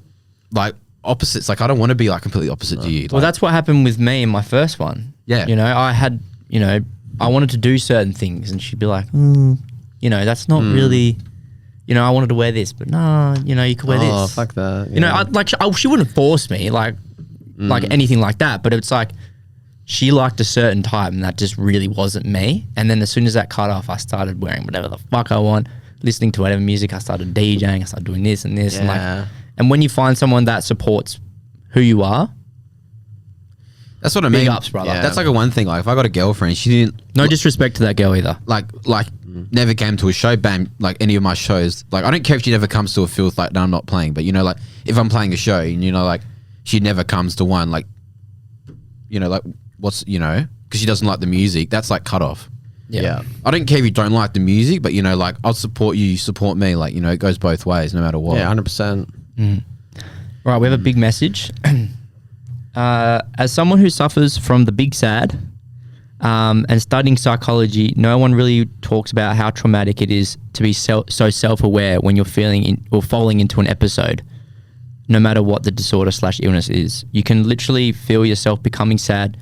like opposites. Like I don't want to be like completely opposite to you. Well, Like, that's what happened with me in my first one. Yeah. You know, I wanted to do certain things, and she'd be like, you know, that's not really, you know, I wanted to wear this, but no, you know, you could wear this. Oh, fuck that. You know, she wouldn't force me like anything like that, but it's like she liked a certain type, and that just really wasn't me. And then as soon as that cut off, I started wearing whatever the fuck I want, listening to whatever music. I started DJing. I started doing this and this, and Yeah. and when you find someone that supports who you are, That's what I mean. Big ups, brother. Yeah. That's like a one thing. Like if I got a girlfriend, she didn't No disrespect to that girl either. like never came to a show, bam, like any of my shows. Like I don't care if she never comes to a filth, like no, I'm not playing. But you know, like if I'm playing a show and you know, like she never comes to one, like you know, like what's you know, because she doesn't like the music, that's like cut off. Yeah. I don't care if you don't like the music, but you know, like I'll support you, you support me. Like you know, it goes both ways, no matter what. Yeah, 100%. Right, we have a big message. As someone who suffers from the big sad and studying psychology, no one really talks about how traumatic it is to be so self-aware when you're feeling or falling into an episode, no matter what the disorder/illness is. You can literally feel yourself becoming sad.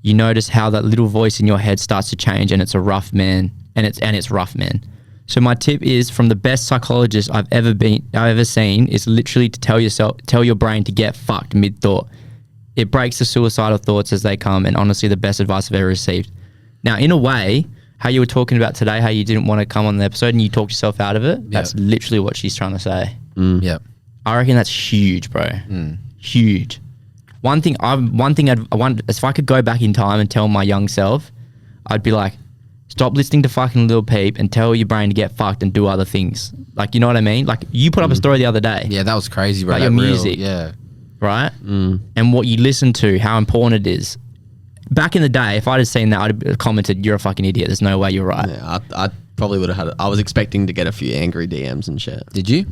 You notice how that little voice in your head starts to change, and it's a rough man, and it's rough, man. So my tip is from the best psychologist I've ever seen is literally to tell your brain to get fucked mid-thought. It breaks the suicidal thoughts as they come, and honestly, the best advice I've ever received. Now, in a way, how you were talking about today, how you didn't want to come on the episode and you talked yourself out of it, that's literally what she's trying to say. Yeah. I reckon that's huge, bro. Huge. One thing, if I could go back in time and tell my young self, I'd be like, stop listening to fucking Lil Peep and tell your brain to get fucked and do other things. Like, you know what I mean? Like, you put up a story the other day. Yeah, that was crazy, bro. About your music. Yeah. Right? And what you listen to, how important it is. Back in the day, if I'd have seen that, I'd have commented, you're a fucking idiot. There's no way you're right. Yeah, I probably would have had it. I was expecting to get a few angry DMs and shit. Did you?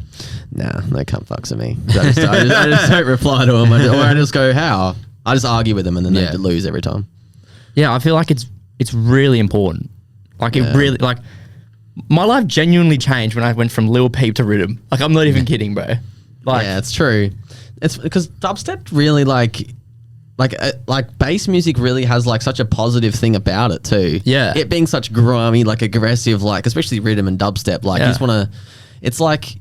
Nah, they can't fucks with me. I just don't reply to them. Or I just go, how? I just argue with them and then they lose every time. Yeah, I feel like it's really important. Like it really, like my life genuinely changed when I went from Lil Peep to Rhythm. Like I'm not even kidding, bro. Like, yeah, it's true. It's because dubstep really like bass music really has like such a positive thing about it too. Yeah. It being such grimy, like aggressive, like especially rhythm and dubstep, like you just want to, it's like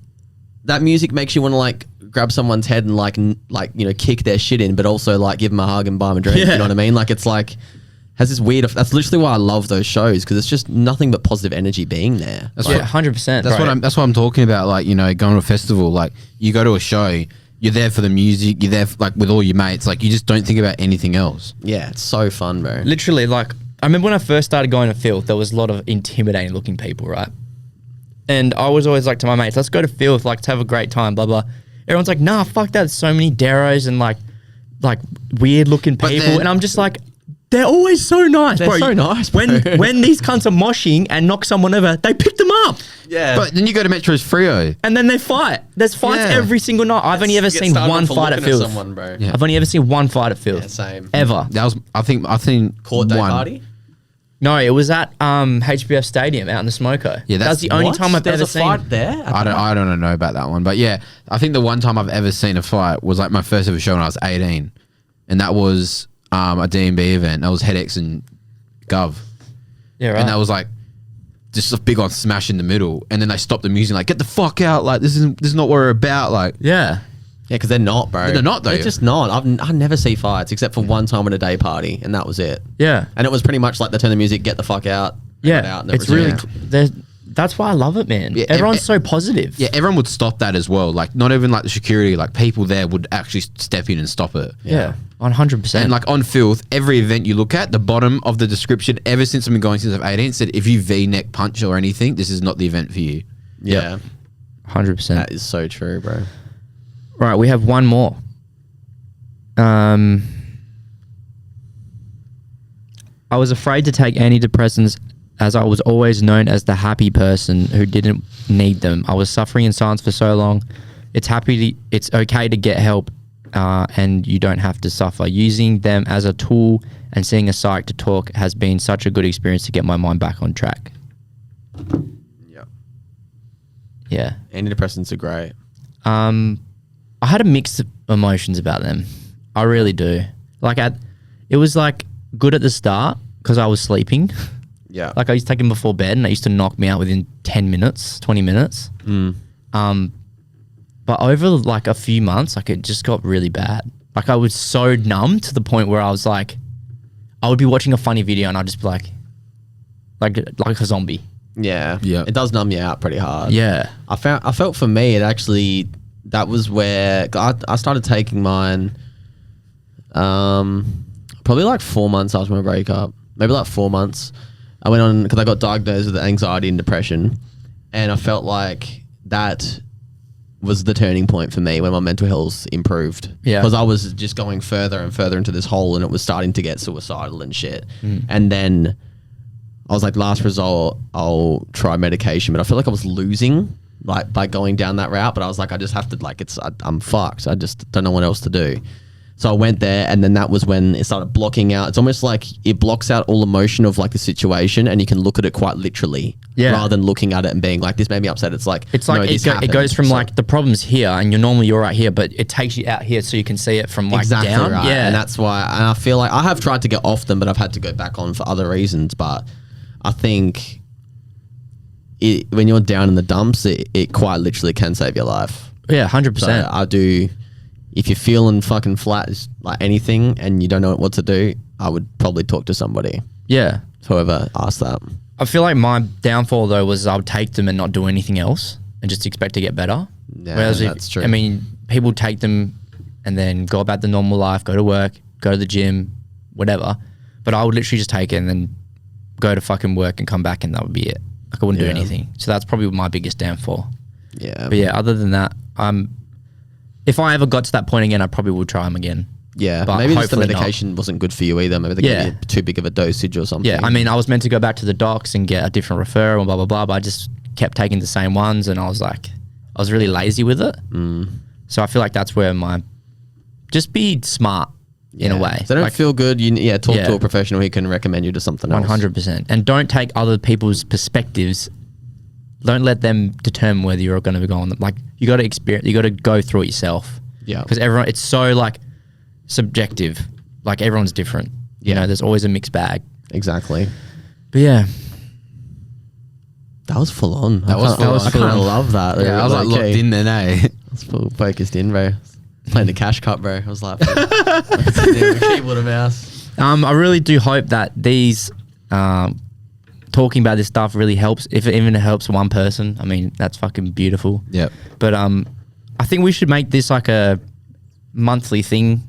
that music makes you want to like grab someone's head and like you know, kick their shit in, but also like give them a hug and buy them a drink. You know what I mean? Like it's like, has this weird, that's literally why I love those shows, because it's just nothing but positive energy being there. That's yeah, what 100%. that's what I'm talking about. Like, you know, going to a festival, like you go to a show, you're there for the music, you're there like with all your mates, like you just don't think about anything else. Yeah, it's so fun, bro. Literally, like I remember when I first started going to Filth, there was a lot of intimidating looking people, right? And I was always like to my mates, let's go to Filth, like to have a great time, blah blah. Everyone's like, nah, fuck that. There's so many Deros and like weird looking people, and I'm just like, they're always so nice, They're bro. so nice, bro. When these cunts are moshing and knock someone over, they pick them up. Yeah. But then you go to Metro's Frio. And then they fight. There's fights Yeah. every single night. I've only ever seen one fight at Filth. Someone, bro. Yeah. I've only ever seen one fight at Filth. Yeah, same. Ever. That was I think Court day one. party? No, it was at HBF Stadium out in the Smoko. Yeah, that's the only time I've There's ever a seen. fight there? I don't know about that one, but yeah, I think the one time I've ever seen a fight was like my first ever show when I was 18, and that was a D&B event. That was HeadX and Gov, Yeah, right. and that was like just a big on smash in the middle, and then they stopped the music, like get the fuck out, like this is not what we're about, like yeah. Yeah, because they're not, bro. They're not, though. They're just not. I never see fights except for one time at a day party, and that was it. Yeah. And it was pretty much like they turn the music, get the fuck out. Yeah. Out, and It's that was really, it. that's why I love it, man. Yeah, Everyone's so positive. yeah, everyone would stop that as well. Like not even like the security, like people there would actually step in and stop it. Yeah. 100%. And like on Filth, every event you look at, the bottom of the description, ever since I've been going since I've 18, said if you V-neck punch or anything, this is not the event for you. Yeah. 100%. That is so true, bro. Right, we have one more. I was afraid to take antidepressants as I was always known as the happy person who didn't need them. I was suffering in silence for so long. It's okay to get help, and you don't have to suffer. Using them as a tool and seeing a psych to talk has been such a good experience to get my mind back on track. Yeah. Yeah. Antidepressants are great. I had a mixed emotions about them. I really do. Like it was like good at the start because I was sleeping. Yeah. Like I used to take them before bed and they used to knock me out within 10 minutes, 20 minutes. But over like a few months, like it just got really bad. Like I was so numb to the point where I was like, I would be watching a funny video and I'd just be like a zombie. Yeah. Yeah. It does numb you out pretty hard. Yeah. I felt for me, it actually, that was where I started taking mine probably like 4 months after my breakup, maybe like 4 months, I went on, because I got diagnosed with anxiety and depression, and I felt like that was the turning point for me when my mental health improved. Yeah. Because I was just going further and further into this hole, and it was starting to get suicidal and shit. And then I was like, last result, I'll try medication. But I feel like I was losing, like, by going down that route. But I was like, I just have to, like, I'm fucked. I just don't know what else to do. So I went there, and then that was when it started blocking out. It's almost like it blocks out all emotion of like the situation, and you can look at it quite literally, rather than looking at it and being like, this made me upset. It's like no, it goes from like the problem's here, and you're right here, but it takes you out here so you can see it from like exactly down. right. Yeah, And that's why, and I feel like I have tried to get off them, but I've had to go back on for other reasons. But I think when you're down in the dumps, it quite literally can save your life. Yeah, 100%. So I do. If you're feeling fucking flat, like anything, and you don't know what to do, I would probably talk to somebody. Yeah. Whoever asked that. I feel like my downfall though was I would take them and not do anything else and just expect to get better. Yeah, Whereas that's true. I mean, people take them and then go about the normal life, go to work, go to the gym, whatever. But I would literally just take it and then go to fucking work and come back, and that would be it. Like I wouldn't do anything. So that's probably my biggest downfall. Yeah. But yeah, other than that, if I ever got to that point again, I probably would try them again. Yeah, But maybe just the hopefully not. medication wasn't good for you either. Maybe they gave you too big of a dosage or something. Yeah, I mean, I was meant to go back to the docs and get a different referral and blah, blah, blah, but I just kept taking the same ones, and I was really lazy with it. So I feel like that's where just be smart in a way. If they don't feel good, talk Yeah. to a professional who can recommend you to something else. 100%. And don't take other people's perspectives. Don't let them determine whether you're going to go on them. Like, you got to experience, you got to go through it yourself. Yeah. Because it's so like subjective. Like, everyone's different. You know, there's always a mixed bag. Exactly. But yeah. That was full on. That was full on. I kind of love that. Yeah, I was like locked in then, eh? I was full focused in, bro. Playing the cash cup, bro. I was like, keyboard and mouse. I really do hope that these talking about this stuff really helps. If it even helps one person, I mean, that's fucking beautiful. Yep. But I think we should make this like a monthly thing.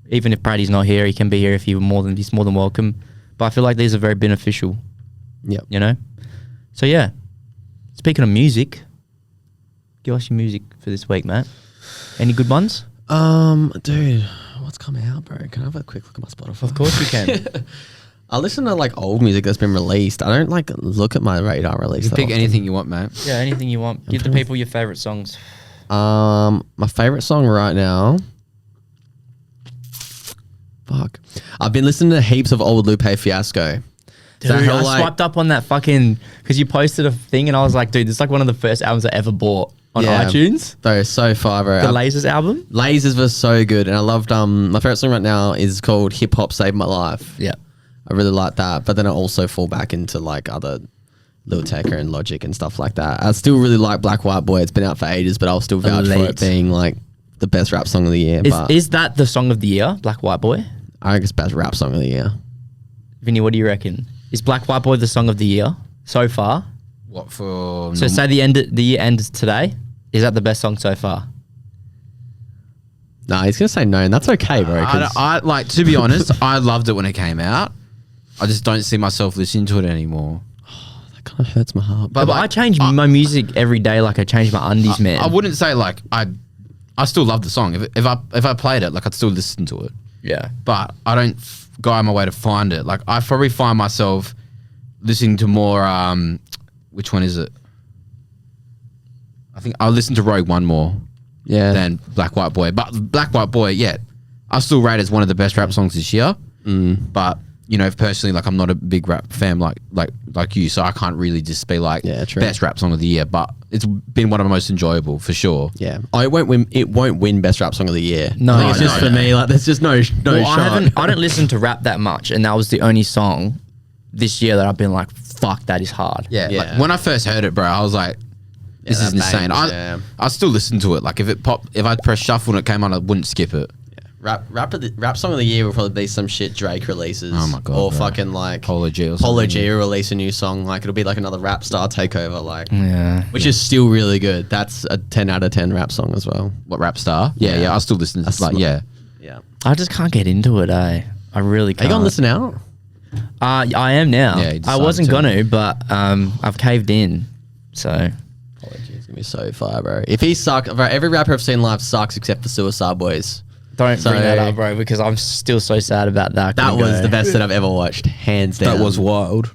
Even if Brady's not here, he can be here if he's more than welcome. But I feel like these are very beneficial. Yep. You know. So yeah. Speaking of music, give us your music for this week, Matt. Any good ones? Dude, what's coming out, bro? Can I have a quick look at my Spotify? Of course you can. I listen to like old music that's been released. I don't like look at my radar release. You that pick often. anything you want, mate. Yeah, anything you want. Give the people your favorite songs. My favorite song right now. Fuck. I've been listening to heaps of old Lupe Fiasco. Dude, That whole, I swiped up on that fucking because you posted a thing and I was like, dude, this is like one of the first albums I ever bought on iTunes. Though so far, bro. The Lasers album. Lasers was so good, and I loved. My favorite song right now is called "Hip Hop Saved My Life." Yeah. I really like that, but then I also fall back into like other Lil Tecca and Logic and stuff like that. I still really like Black White Boy. It's been out for ages, but I'll still vouch for Elite. it being like the best rap song of the year. Is that the song of the year, Black White Boy? I think it's best rap song of the year. Vinny, what do you reckon? Is Black White Boy the song of the year so far? What for? So say the year ends today. Is that the best song so far? Nah, he's gonna say no, and that's okay, bro. 'Cause I like, to be honest, I loved it when it came out. I just don't see myself listening to it anymore. that kind of hurts my heart. But like, I change my music every day. Like I change my undies, man. I wouldn't say like I still love the song. If I played it, like I'd still listen to it. Yeah. But I don't go out of my way to find it. Like I probably find myself listening to more. Which one is it? I think I'll listen to Rogue One more than Black White Boy. But Black White Boy, yeah, I still rate it as one of the best rap songs this year. But you know, personally, like I'm not a big rap fan like you, so I can't really just be like best rap song of the year. But it's been one of the most enjoyable for sure. Yeah. Oh, it won't win. It won't win best rap song of the year. No, I think it's just no. for me. Like, there's just no Well, shot. I don't listen to rap that much, and that was the only song this year that I've been like, fuck, that is hard. Yeah. Like, when I first heard it, bro, I was like, this is insane. I still listen to it. Like if I press shuffle and it came on, I wouldn't skip it. Rap song of the year will probably be some shit Drake releases. Oh my God, or bro. fucking like Polo G or Polo something. G will release a new song. Like it'll be like another rap star takeover. Like Yeah. which is still really good. That's a 10 out of 10 rap song as well. What, Rap Star? Yeah, I still listen to That's like not- yeah. Yeah. I just can't get into it, eh? I really Are can't. you gonna listen out? I am now. Yeah, he I decided wasn't to. gonna, but I've caved in. So Apologies, it's gonna be so fire, bro. If he sucks, bro, every rapper I've seen live sucks except for Suicide Boys. don't So- bring that up, bro, because I'm still so sad about that. That Couldn't was go. the best that I've ever watched, hands down. That was wild.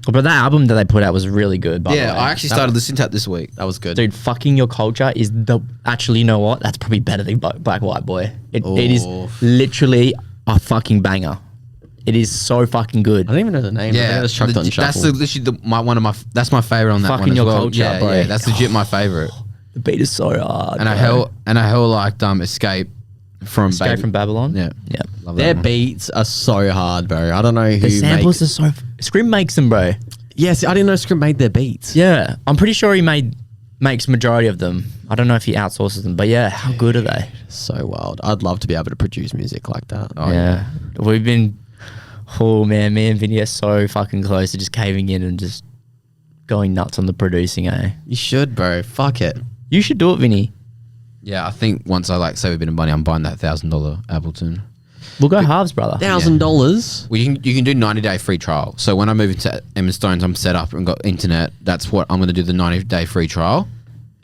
But that album that they put out was really good. By the Yeah, way. I actually started listening to that this week. that was good. Dude, fucking your culture is the actually. You know what? That's probably better than Black White Boy. It is Oof. literally a fucking banger. It is so fucking good. I don't even know the name. I think I just chucked it on that's shuffle. literally one of my. That's my favorite on that Fucking one as your well. culture, yeah, bro. yeah, that's legit my favorite. The beat is so hard. And I hell liked Escape from Escape from Babylon. Yeah, Yeah. love that Their one. beats are so hard, bro. I don't know who The samples makes. are so. Scream makes them, bro. Yes, I didn't know Script made their beats. Yeah, I'm pretty sure he makes majority of them. I don't know if he outsources them, but yeah, how good are they? So wild. I'd love to be able to produce music like that. Oh, yeah. We've been. Oh man, me and Vinny are so fucking close to just caving in and just going nuts on the producing. You should, bro. Fuck it. You should do it, Vinny. Yeah, I think once I save a bit of money, I'm buying that $1,000 Ableton. We'll go halves, brother. $1,000. Well, you can do 90-day free trial. So when I move into Stones, I'm set up and got internet. That's what I'm going to do, the 90-day free trial.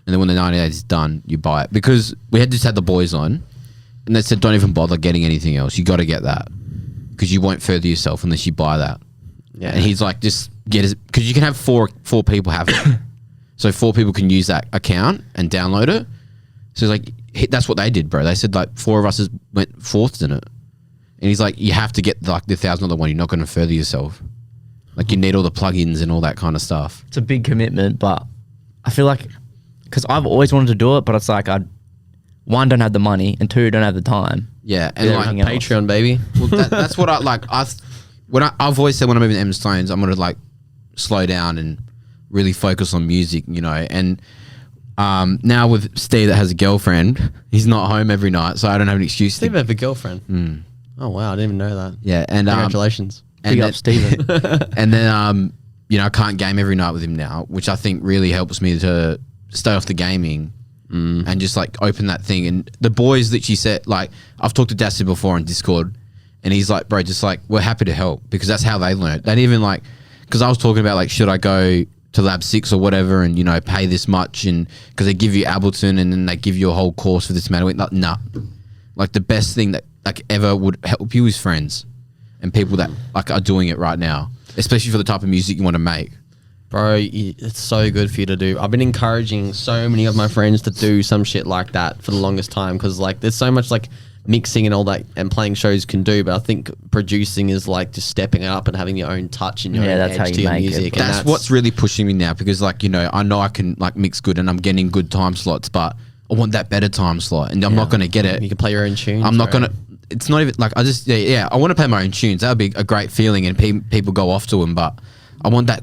And then when the 90 days is done, you buy it. Because we had just had the boys on, and they said don't even bother getting anything else. You got to get that because you won't further yourself unless you buy that. Yeah. And he's like, just get it because you can have four people have it. So 4 people can use that account and download it. So he's like, that's what they did, bro. They said like 4 of us went fourths in it. And he's like, you have to get like the $1,000 one. You're not going to further yourself. Like you need all the plugins and all that kind of stuff. It's a big commitment, but I feel like because I've always wanted to do it, but it's like one, don't have the money, and 2, don't have the time. Yeah, and Yeah, like everything else. Patreon, baby. well, that's what I like. I've always said when I'm moving to Stones, I'm gonna like slow down and really focus on music, you know. And now with Steve that has a girlfriend, he's not home every night, so I don't have an excuse. Steve have a girlfriend. Oh wow, I didn't even know that. Yeah, and Congratulations. Big up, Steven. And then you know, I can't game every night with him now, which I think really helps me to stay off the gaming. And just like open that thing. And the boys literally said, like, I've talked to Dastard before on Discord, and he's like, bro, just like, we're happy to help because that's how they learned. They didn't even like, because I was talking about like, should I go to Lab 6 or whatever and, you know, pay this much? And because they give you Ableton and then they give you a whole course for this amount of week. Like, nah. Like, the best thing that like ever would help you is friends and people that like are doing it right now, especially for the type of music you want to make. Bro, it's so good for you to do. I've been encouraging so many of my friends to do some shit like that for the longest time because like there's so much like mixing and all that and playing shows can do, but I think producing is like just stepping up and having your own touch and your own that's how edge you to your make it, music. bro. And That's what's really pushing me now because like, you know I can like mix good and I'm getting good time slots, but I want that better time slot and I'm not going to get it. you can play your own tunes. I'm not bro. going to, it's not even like, I just, yeah, I want to play my own tunes. That would be a great feeling and people go off to them, but I want that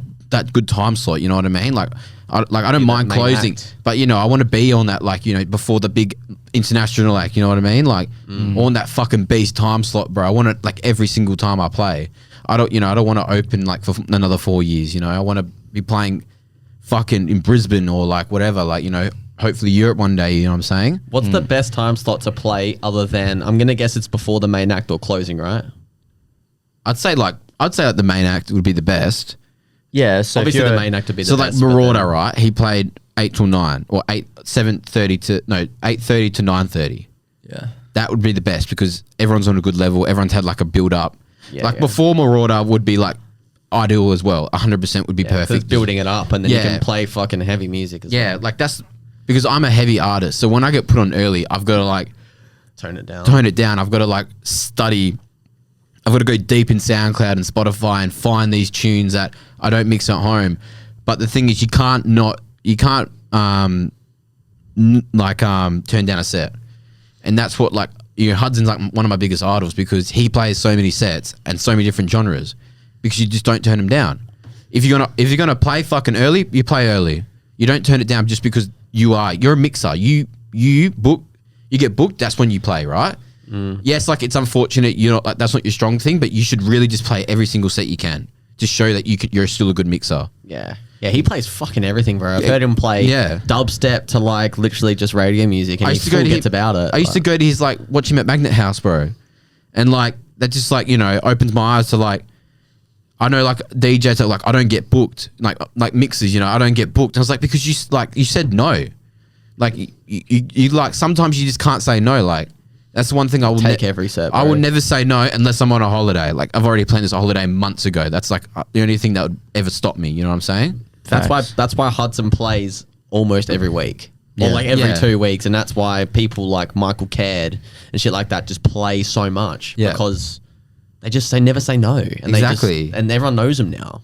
good time slot, you know what I mean? Like I don't mind main closing, act. but you know, I want to be on that, like, you know, before the big international act, you know what I mean? Like on that fucking beast time slot, bro. I want it like every single time I play. I don't want to open like for another 4 years, you know. I want to be playing fucking in Brisbane or like whatever, like, you know, hopefully Europe one day, you know what I'm saying? What's the best time slot to play other than, I'm going to guess it's before the main act or closing, right? I'd say like the main act would be the best. Yeah, so Obviously the main act would be the So best. like but Marauder, then- right? He played 8 till 9 or 8:30 to 9:30. yeah. That would be the best because everyone's on a good level. Everyone's had like a build up. Yeah, like yeah. before Marauder would be like ideal as well. 100% would be Yeah, 'cause perfect. it's building it up and then you Yeah. can play fucking heavy music as Yeah, well. like that's because I'm a heavy artist. So when I get put on early, I've got to like Tone it down. tone it down. I've got to like study. I've got to go deep in SoundCloud and Spotify and find these tunes that I don't mix at home. But the thing is, you can't turn down a set, and that's what like Hudson's like one of my biggest idols because he plays so many sets and so many different genres because you just don't turn them down. If you're gonna play fucking early, you play early. You don't turn it down just because you're a mixer. You get booked. That's when you play, right? Yes, like it's unfortunate. You're not like that's not your strong thing, but you should really just play every single set you can. Just show that you're still a good mixer. Yeah. Yeah, he plays fucking everything, bro. I've heard him play dubstep to like literally just radio music and he still gets about it. I used to go to his like watch him at Magnet House, bro, and like that just like, you know, opens my eyes to like, I know like DJs that like, I don't get booked, like mixers, you know, I don't get booked. I was like, because you said no. Like you like, sometimes you just can't say no. Like that's the one thing I will take every set. I would never say no unless I'm on a holiday. Like I've already planned this holiday months ago. That's like the only thing that would ever stop me. You know what I'm saying? That's why Hudson plays almost every week. Or Yeah. like every Yeah. 2 weeks. And that's why people like Michael Caird and shit like that just play so much. Yeah. Because they never say no. And Exactly. and everyone knows him now.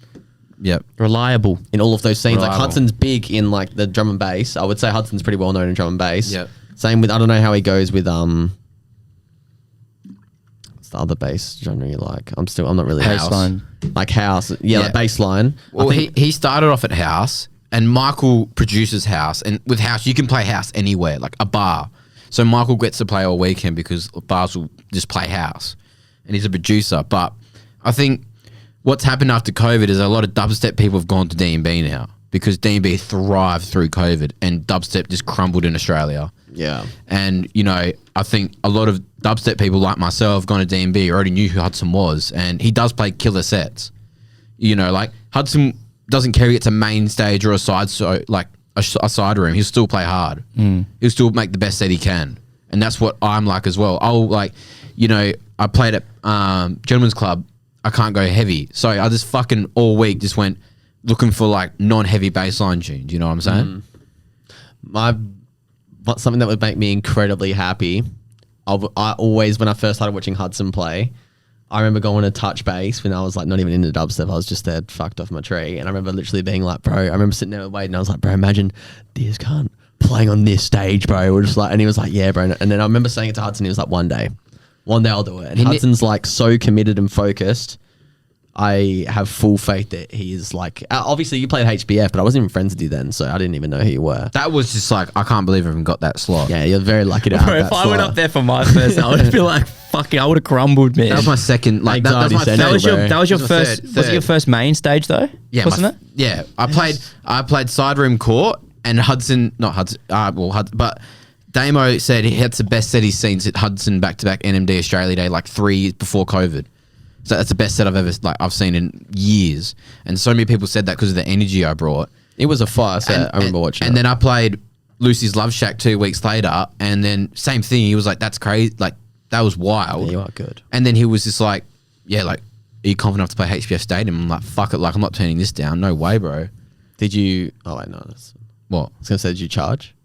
Yep. Reliable. In all of those scenes. Like Reliable. Hudson's big in like the drum and bass. I would say Hudson's pretty well known in drum and bass. Yep. Same with, I don't know how he goes with what's the other bass genre you like? I'm not really Baseline. Like house. Yeah, like baseline. Well, he started off at house, and Michael produces house, and with house you can play house anywhere, like a bar. So Michael gets to play all weekend because bars will just play house, and he's a producer. But I think what's happened after COVID is a lot of dubstep people have gone to D&B now because D&B thrived through COVID, and dubstep just crumbled in Australia. Yeah. And, you know, I think a lot of dubstep people like myself gone to D&B already knew who Hudson was, and he does play killer sets. You know, like Hudson doesn't care if it's a main stage or a side, so like a side room, he'll still play hard. He'll still make the best set he can. And that's what I'm like as well. I'll like, you know, I played at Gentleman's Club. I can't go heavy. So I just fucking all week just went looking for like non-heavy bassline tunes. You know what I'm saying? Something that would make me incredibly happy. I always, when I first started watching Hudson play, I remember going to touch bass when I was like not even into dubstep. I was just there fucked off my tree. And I remember literally being like, bro, I remember sitting there waiting. I was like, bro, imagine this cunt playing on this stage, bro. We're just like, and he was like, yeah, bro. And then I remember saying it to Hudson. He was like, one day I'll do it. And Hudson's like so committed and focused. I have full faith that he is like, obviously you played HBF, but I wasn't even friends with you then, so I didn't even know who you were. That was just like, I can't believe I even got that slot. Yeah, you're very lucky to have Bro, that if I went slot. up there for my first, I would feel like fucking. I would have crumbled, man. That was my second, like, that was my Anxiety third. centre, That was your It was first. my Was it your first main stage though? Yeah, wasn't it? Yeah, I played side room court, and but Damo said he had the best set he's seen at Hudson back-to-back NMD Australia Day, like 3 years before COVID. So that's the best set I've seen in years. And so many people said that because of the energy I brought. It was a fire set. I remember watching And it. then I played Lucy's Love Shack 2 weeks later, and then same thing. He was like, "That's crazy! Like that was wild." Yeah, you are good. And then he was just like, "Yeah, like, are you confident enough to play HBF Stadium?" I'm like, "Fuck it! Like I'm not turning this down. No way, bro." Did you? Oh wait, no. What? I was gonna say, did you charge?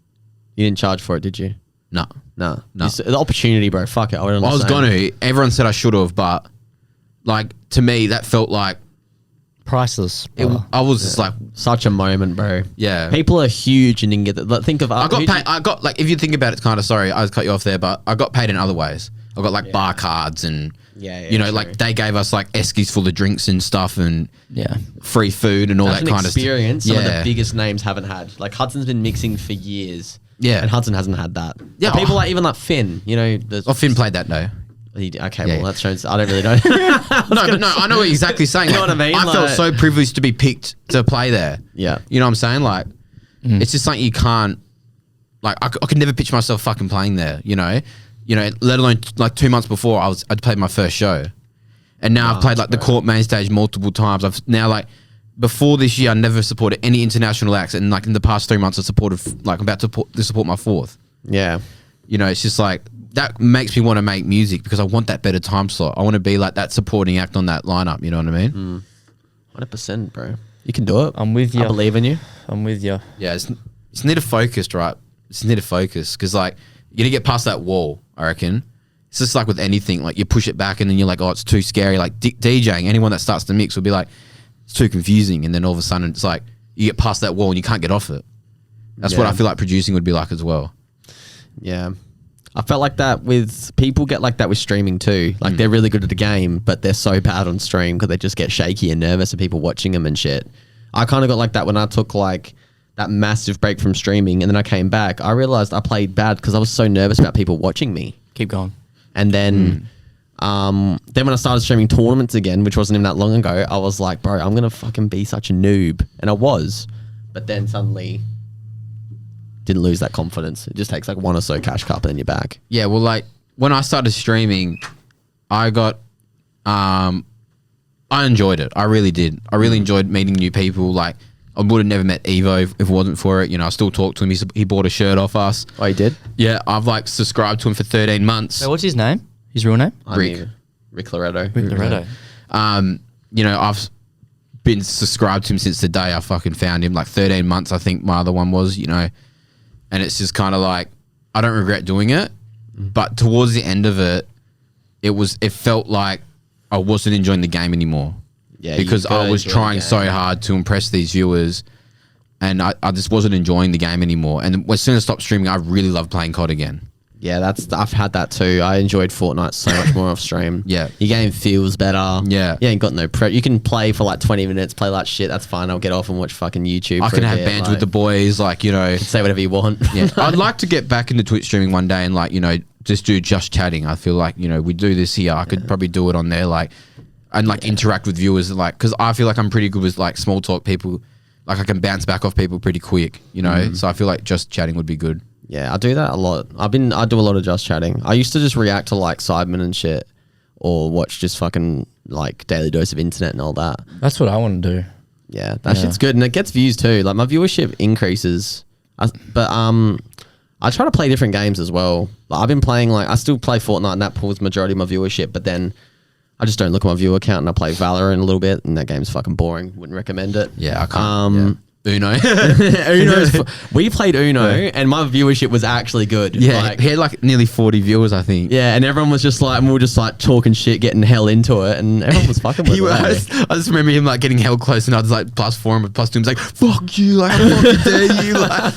You didn't charge for it, did you? No. No. No. The opportunity, bro. Fuck it. I was gonna. Everyone said I should have, but like to me, that felt like Priceless. I was just like, Such a moment, bro. yeah. People are huge and didn't get that. Like, think of I got paid. I got like, if you think about it, kind of sorry, I cut you off there, but I got paid in other ways. I got like bar cards and you know, true. like they gave us like eskies full of drinks and stuff and Yeah. free food and all That's that an kind of stuff. experience some of the biggest names haven't had. Like Hudson's been mixing for years. Yeah. And Hudson hasn't had that. Yeah. Like, people like even like Finn, you know. Oh, Finn played that though. Okay, Yeah. well that shows. I don't really know. No, but no, I know what you're exactly saying. You know Like, what I mean? I felt Like- so privileged to be picked to play there. Yeah. You know what I'm saying? Like, it's just something you can't. Like, I could never picture myself fucking playing there. You know, let alone like 2 months before I'd played my first show, and now I've played like the court main stage multiple times. I've now like before this year I never supported any international acts, and like in the past 3 months I supported like I'm about to support my fourth. Yeah. You know, it's just like that makes me want to make music because I want that better time slot. I want to be like that supporting act on that lineup. You know what I mean? 100%, bro. You can do it. I'm with you. I believe in you. I'm with you. Yeah, it's need to focus, right? It's need to focus because like you're gonna get past that wall. I reckon it's just like with anything. Like you push it back and then you're like, oh, it's too scary. Like DJing, anyone that starts to mix will be like, it's too confusing, and then all of a sudden it's like you get past that wall and you can't get off it. That's what Yeah. I feel like producing would be like as well. Yeah. I felt like that with people get like that with streaming too. Like they're really good at the game, but they're so bad on stream because they just get shaky and nervous of people watching them and shit. I kind of got like that when I took like that massive break from streaming and then I came back. I realized I played bad because I was so nervous about people watching me. Keep going. And then when I started streaming tournaments again, which wasn't even that long ago, I was like, bro, I'm going to fucking be such a noob. And I was. But then suddenly didn't lose that confidence. It just takes like one or so cash cup and then you're back. Yeah, well, like when I started streaming, I got I enjoyed it. I really did. I really enjoyed meeting new people. Like, I would have never met Evo if it wasn't for it. You know, I still talk to him. He bought a shirt off us. Oh, he did? Yeah, I've like subscribed to him for 13 months. So what's his name? His real name? Rick Loretto. Rick Loretto. You know, I've been subscribed to him since the day I fucking found him. Like 13 months, I think my other one was, you know. And it's just kind of like, I don't regret doing it. But towards the end of it, it felt like I wasn't enjoying the game anymore. Yeah, because I was trying so hard to impress these viewers, and I just wasn't enjoying the game anymore. And as soon as I stopped streaming, I really loved playing COD again. Yeah, I've had that too. I enjoyed Fortnite so much more off stream. Yeah. Your game feels better. Yeah. You ain't got no prep. You can play for like 20 minutes, play like shit. That's fine. I'll get off and watch fucking YouTube. I can have bands with the boys, like, you know. Say whatever you want. Yeah. I'd like to get back into Twitch streaming one day and, like, you know, just do just chatting. I feel like, you know, we do this here. I could probably do it on there, like, and like interact with viewers, like, because I feel like I'm pretty good with like small talk people. Like, I can bounce back off people pretty quick, you know. So I feel like just chatting would be good. Yeah, I do that a lot. I do a lot of just chatting. I used to just react to like Sidemen and shit, or watch just fucking like Daily Dose of Internet and all that. That's what I want to do. Yeah, that shit's good, and it gets views too. Like, my viewership increases, but I try to play different games as well. Like, I've been playing, like, I still play Fortnite, and that pulls majority of my viewership, but then I just don't look at my viewer account, and I play Valorant a little bit, and that game's fucking boring. Wouldn't recommend it. Yeah, I can't. Uno. We played Uno, and my viewership was actually good. Yeah, Like, he had like nearly 40 viewers, I think. yeah, and everyone was just like, and we were just like talking shit, getting hell into it, and everyone was fucking with it. I just remember him like getting held close, and I was like +4 and +2. He was like, "Fuck you! Like, how fucking dare you!" Like,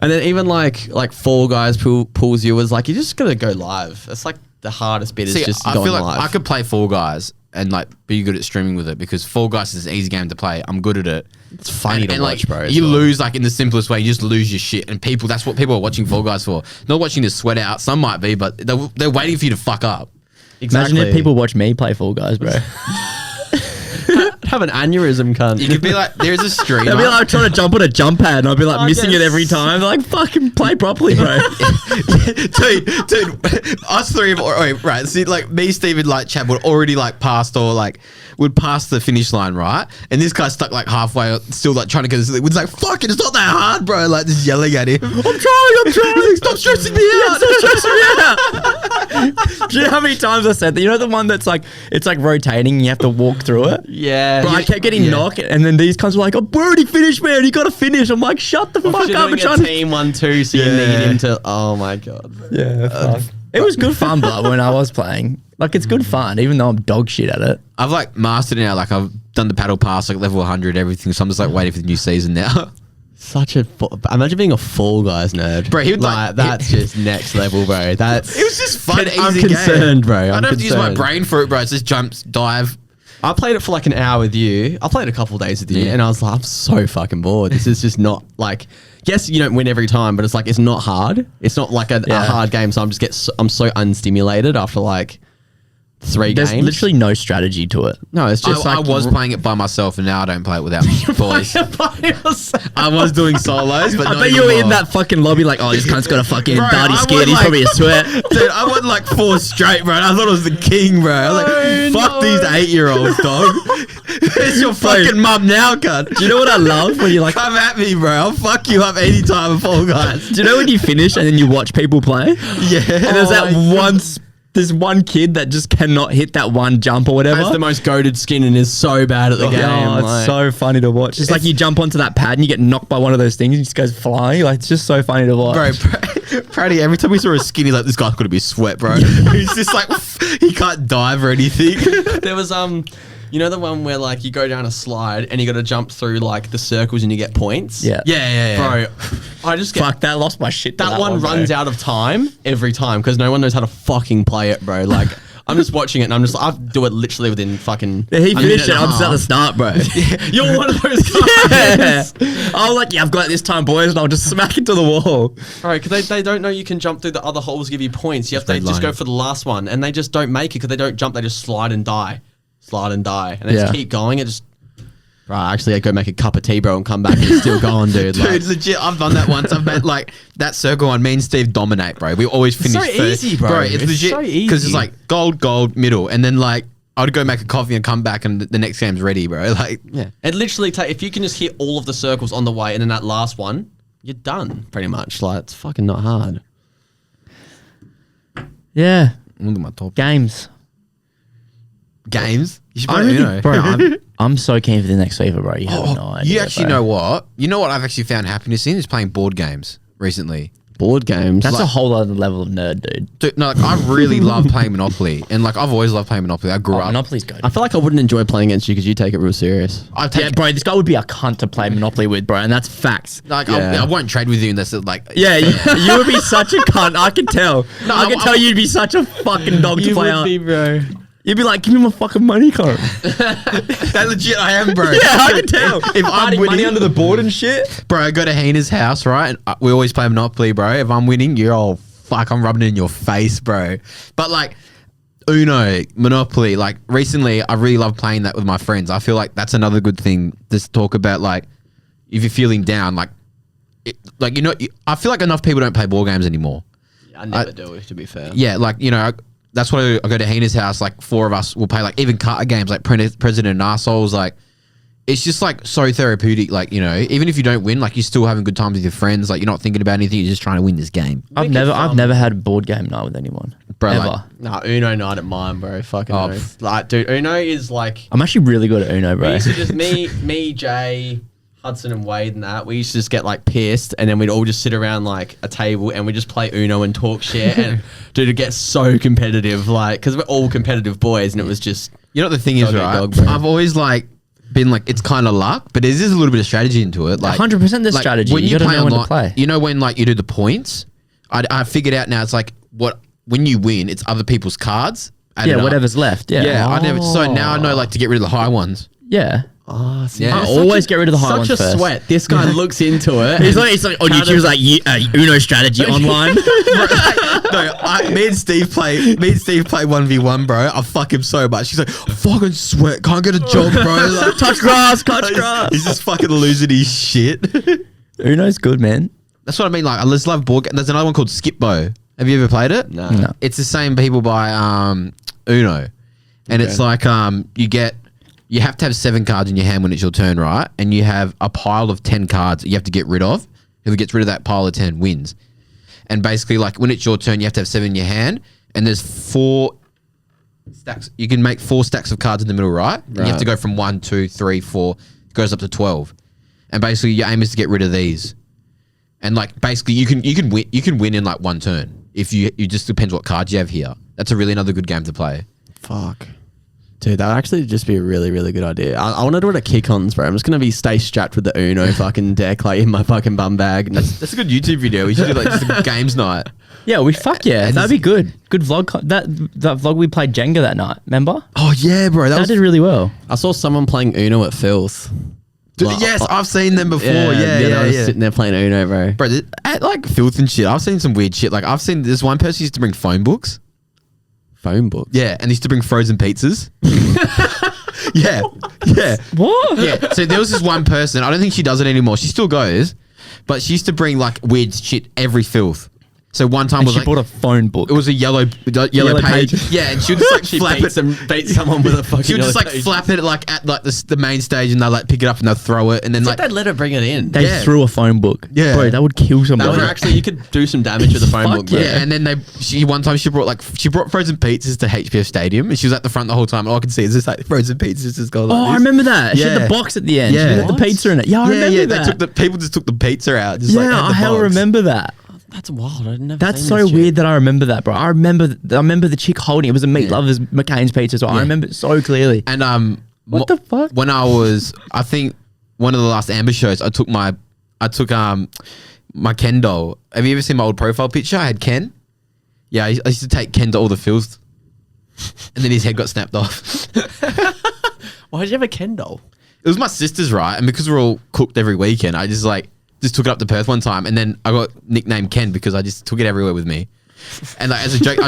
And then even like Fall Guys pulls you was like, you just gotta go live. It's like the hardest bit is just I going feel like live. I could play Fall Guys and like be good at streaming with it, because Fall Guys is an easy game to play. I'm good at it. It's funny to watch, like, bro. You lose like in the simplest way. You just lose your shit, and that's what people are watching Fall Guys for. Not watching to sweat out. Some might be, but they're waiting for you to fuck up. Exactly. Imagine if people watch me play Fall Guys, bro. Have an aneurysm, cunt. You could be like, there's a streamer. I'd be like trying to jump on a jump pad, and I'd be like missing it every time. They're like, fucking play properly, bro. dude, us three have right. See, like me, Steve, and like Chad would already like passed or like would pass the finish line, right? And this guy's stuck like halfway, still like trying to get us. It's like, fucking, it's not that hard, bro. Like just yelling at him. I'm trying. Stop stressing me out. Stop stressing me out. Do you know how many times I said that? You know the one that's like, it's like rotating, and you have to walk through it. Yeah. Bro, I kept getting knocked, and then these cunts were like, "Oh, we're already finished, man. You got to finish." I'm like, "Shut the fuck up!" And trying team 1-2, so you need him to. Oh my god. Yeah, fuck. It was good fun, but when I was playing, like, it's good fun, even though I'm dog shit at it. I've like mastered it now. Like, I've done the paddle pass, like level 100, everything. So I'm just like waiting for the new season now. Such a imagine being a Fall Guys nerd, Bro, he would like that's just next level, bro. That's It was just fun. I'm easy concerned, game. bro. I I'm don't have to use my concerned. brain for it, bro. It's just jumps, dive. I played it for like an hour with you. I played a couple of days with you, and I was like, I'm so fucking bored. This is just not like. Yes, you don't win every time, but it's like it's not hard. It's not like a hard game. So I'm so unstimulated after like 3 There's games. literally no strategy to it. No, it's just I like was playing it by myself, and now I don't play it without boys. I was doing solos, but I not bet you were in anymore. that fucking lobby like, oh, this cunt's got a fucking Bro, dirty I skin. went He's like- probably a sweat. Dude, I won like 4 straight, bro. And I thought I was the king, bro. I was like, fuck these 8-year-olds, dog. It's your fucking mum now, cunt. Do you know what I love when you like? Come at me, bro. I'll fuck you up anytime of Fall Guys. Do you know when you finish and then you watch people play? Yeah. And there's one kid that just cannot hit that one jump or whatever. has the most goated skin and is so bad at the game. Oh, it's like- so funny to watch. It's like you jump onto that pad and you get knocked by one of those things and it just goes flying. Like, it's just so funny to watch. Bro, Pratty, every time we saw a skin, he's like, this guy's got to be sweat, bro. He's just like, he can't dive or anything. There was you know the one where like you go down a slide and you got to jump through like the circles and you get points. Yeah. Yeah. Bro, I just get Fuck, that lost my shit. to that one bro. runs out of time every time because no one knows how to fucking play it, bro. Like I'm just watching it and I'm just I do it literally within fucking. Yeah, he a finished minute it. and a I'm just at the half. start, bro. You're one of those guys. Yeah. I was like, yeah, I've got it this time, boys, and I'll just smack it to the wall. Right, because they don't know you can jump through the other holes, give you points. You have to red just go line. for the last one, and they just don't make it because they don't jump. They just slide and die, and they just keep going. It just Bro, actually, I go make a cup of tea, bro, and come back and it's still going, dude. Dude, Like, legit, I've done that once. I've met like that circle one. Me and Steve dominate, bro. We always finish so first. easy, bro. It's It's legit so because it's easy. like gold, middle, and then like I'd go make a coffee and come back, and the next game's ready, bro. Like, yeah. It literally if you can just hit all of the circles on the way and then that last one, you're done, pretty much. Like, it's fucking not hard. Yeah. look at my top Games. games. You should I play really, Uno. bro, I'm so keen for the next FIFA, bro. You have no idea. You actually bro. know what? You know what I've actually found happiness in is playing board games recently. Board games. That's a whole other level of nerd, dude. Dude, no, like, I really love playing Monopoly, and like I've always loved playing Monopoly. I grew up. Monopoly's good. I feel like I wouldn't enjoy playing against you because you take it real serious. I take Yeah, bro, this guy would be a cunt to play Monopoly with, bro, and that's facts. like Yeah. I won't trade with you unless it's like Yeah, you would be such a cunt. I can tell. No, I can tell you'd be such a fucking dog to play on. bro. You'd be like, give me my fucking money, cunt. that legit I am, bro. Yeah, I can tell. If I'm Hiding winning, money under the board and shit. bro, I go to Heena's house, right? And we always play Monopoly, bro. If I'm winning, you're all fuck. I'm rubbing it in your face, bro. But like Uno, Monopoly, like recently, I really love playing that with my friends. I feel like that's another good thing to talk about. Like, if you're feeling down, like, I feel like enough people don't play board games anymore. I never do, to be fair. Yeah, like that's why I go to Heena's house. Like 4 of us will play like even card games like President and Arseholes. Like it's just like so therapeutic. Like even if you don't win, like you're still having good times with your friends. Like you're not thinking about anything. You're just trying to win this game. I've never had a board game night with anyone. Bro, Ever. like- Nah, Uno night at mine, bro. Fucking Oh, oath. Like, dude, Uno is like I'm actually really good at Uno, we bro. used to just me, Jay, Hudson, and Wade, and that we used to just get like pissed, and then we'd all just sit around like a table and we just play Uno and talk shit. And dude, it gets so competitive, like because we're all competitive boys, and it was just You know what the thing is, Dog eat right? dog, bro. I've always like been like it's kind of luck, but there's a little bit of strategy into it. Like 100% there's strategy. When You gotta know when to online- play. You know when like you do the points. I figured out now. It's like when you win, it's other people's cards. added Yeah, up. whatever's left. Yeah. Yeah, I never. So now I know like to get rid of the high ones. Yeah. oh, Yeah. I always get rid of the high ones such a first. sweat. This guy looks into it. He's like on YouTube, he's like Uno strategy online. Me and Steve play 1v1, bro. I fuck him so much. He's like, fucking sweat, can't get a job, bro. Like, touch grass, touch grass. He's just fucking losing his shit. Uno's good, man. That's what I mean. Like, I just love board. There's another one called Skipbo. Have you ever played it? No. It's the same people by Uno, and it's like you have to have 7 cards in your hand when it's your turn, right? And you have a pile of 10 cards that you have to get rid of. Whoever gets rid of that pile of 10 wins. And basically, like when it's your turn, you have to have 7 in your hand, and there's 4 stacks. You can make 4 stacks of cards in the middle, right? And you have to go from 1, 2, 3, 4. It goes up to 12, and basically your aim is to get rid of these. And like basically, you can win in like one turn if you just depends what cards you have here. That's another good game to play. Fuck. Dude, that would actually just be a really, really good idea. I want to do it at kick-ons, bro. I'm just going to stay strapped with the Uno fucking deck, like in my fucking bum bag. That's a good YouTube video. We should do like just a games night. Yeah, that'd be good. Good vlog. That vlog we played Jenga that night. Remember? Oh yeah, bro. That did really well. I saw someone playing Uno at Filth. Like, yes, I've seen them before. Yeah. I was sitting there playing Uno, bro. Bro, at like Filth and shit, I've seen some weird shit. Like I've seen this one person used to bring phone books. Phone books? Yeah, and he used to bring frozen pizzas. yeah. What? Yeah. So there was this one person. I don't think she does it anymore. She still goes, but she used to bring like weird shit every Filth. So one time And was she like bought a phone book. it was a yellow page. page. Yeah, and she would just like She flap beat it. beat someone with a fucking She would just yellow like page. flap it like at like the main stage, and they'll like pick it up and they'll throw it, and then like They'd let her bring it in. They Yeah. threw a phone book. Yeah. Bro, that would kill That somebody. would actually, you could do some damage with the phone Fuck book, bro. yeah, and then one time she brought frozen pizzas to HPF Stadium, and she was at the front the whole time. All I could see is this like frozen pizzas just going. Like Oh, I this. remember that. She had Yeah. the box at the end. Yeah. She had the What? pizza in it. Yeah, I remember that. People just took the pizza out. Just Yeah, like, had I the hell box. remember that. That's wild. I'd never That's seen so this shit. weird that I remember that, bro. I remember the chick holding it. It was a Meat Lovers McCain's pizza, so I remember it so clearly. And What the fuck? When I think one of the last Amber shows, I took my Ken doll. Have you ever seen my old profile picture? I had Ken. Yeah, I used to take Ken to all the fields, and then his head got snapped off. Why did you have a Ken doll? It was my sister's, right? And because we're all cooked every weekend, I just took it up to Perth one time, and then I got nicknamed Ken because I just took it everywhere with me. And like as a joke,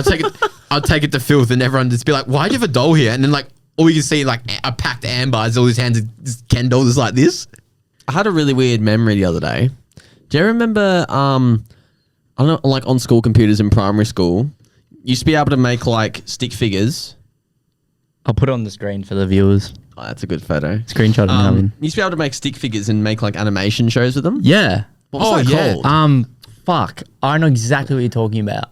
I'd take it to Filth, and everyone just be like, "Why'd you have a doll here?" And then like all you can see like a packed amber as all his hands are just Kendall just like this. I had a really weird memory the other day. Do you remember, I don't know, like on school computers in primary school, you used to be able to make like stick figures. I'll put it on the screen for the viewers. Oh, that's a good photo. Screenshot of me having. You used to be able to make stick figures and make like animation shows with them. Yeah. What was that called? Fuck. I know exactly what you're talking about.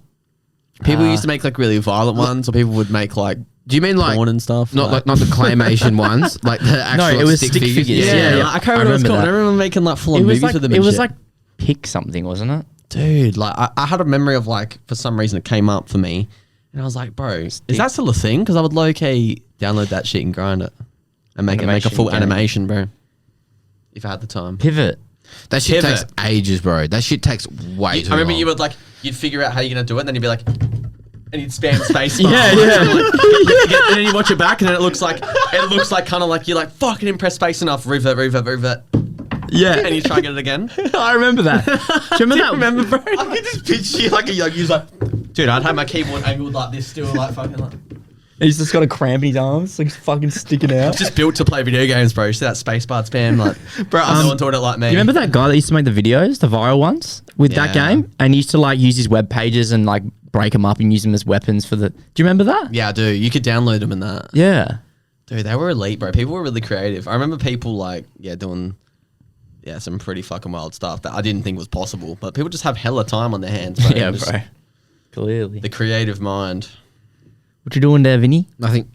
People used to make like really violent ones, or people would make like Do you mean like porn and stuff. not the claymation ones, like the actual it was stick stick figures? figures. yeah, Yeah, like, I can't remember what it's called. that. I remember making like full on It was movies like with them. it and was shit. like pick something, wasn't it? Dude, like I had a memory of like for some reason it came up for me, and I was like, bro, is that still a thing? Because I would low key download that shit and grind it and make a full game. animation, bro. If I had the time. Pivot. That shit Pivot. takes ages, bro. That shit takes way too I remember long. you would like you'd figure out how you're gonna do it, and then you'd be like, and you'd spam space. Yeah. And then you watch it back, and then it looks like kind of like you're like fucking impressed space enough. Revert. Yeah. And you try and get it again. I remember that. Do you remember that? Remember, bro? I can just picture you like you're like, dude, I'd have my keyboard angled like this, still like fucking like. He's just got a cramp in his arms, like fucking sticking out. It's just built to play video games, bro. You see that spacebar spam, like, bro. No one taught it like me. You remember that guy that used to make the videos, the viral ones, with that Yeah. game? And he used to like use his web pages and like break them up and use them as weapons for the. Do you remember that? Yeah, I do. You could download them in that. Yeah. Dude, they were elite, bro. People were really creative. I remember people like, doing, some pretty fucking wild stuff that I didn't think was possible. But people just have hella time on their hands, bro. Yeah, Just bro. Clearly. The creative mind. What you doing there, Vinny? I think.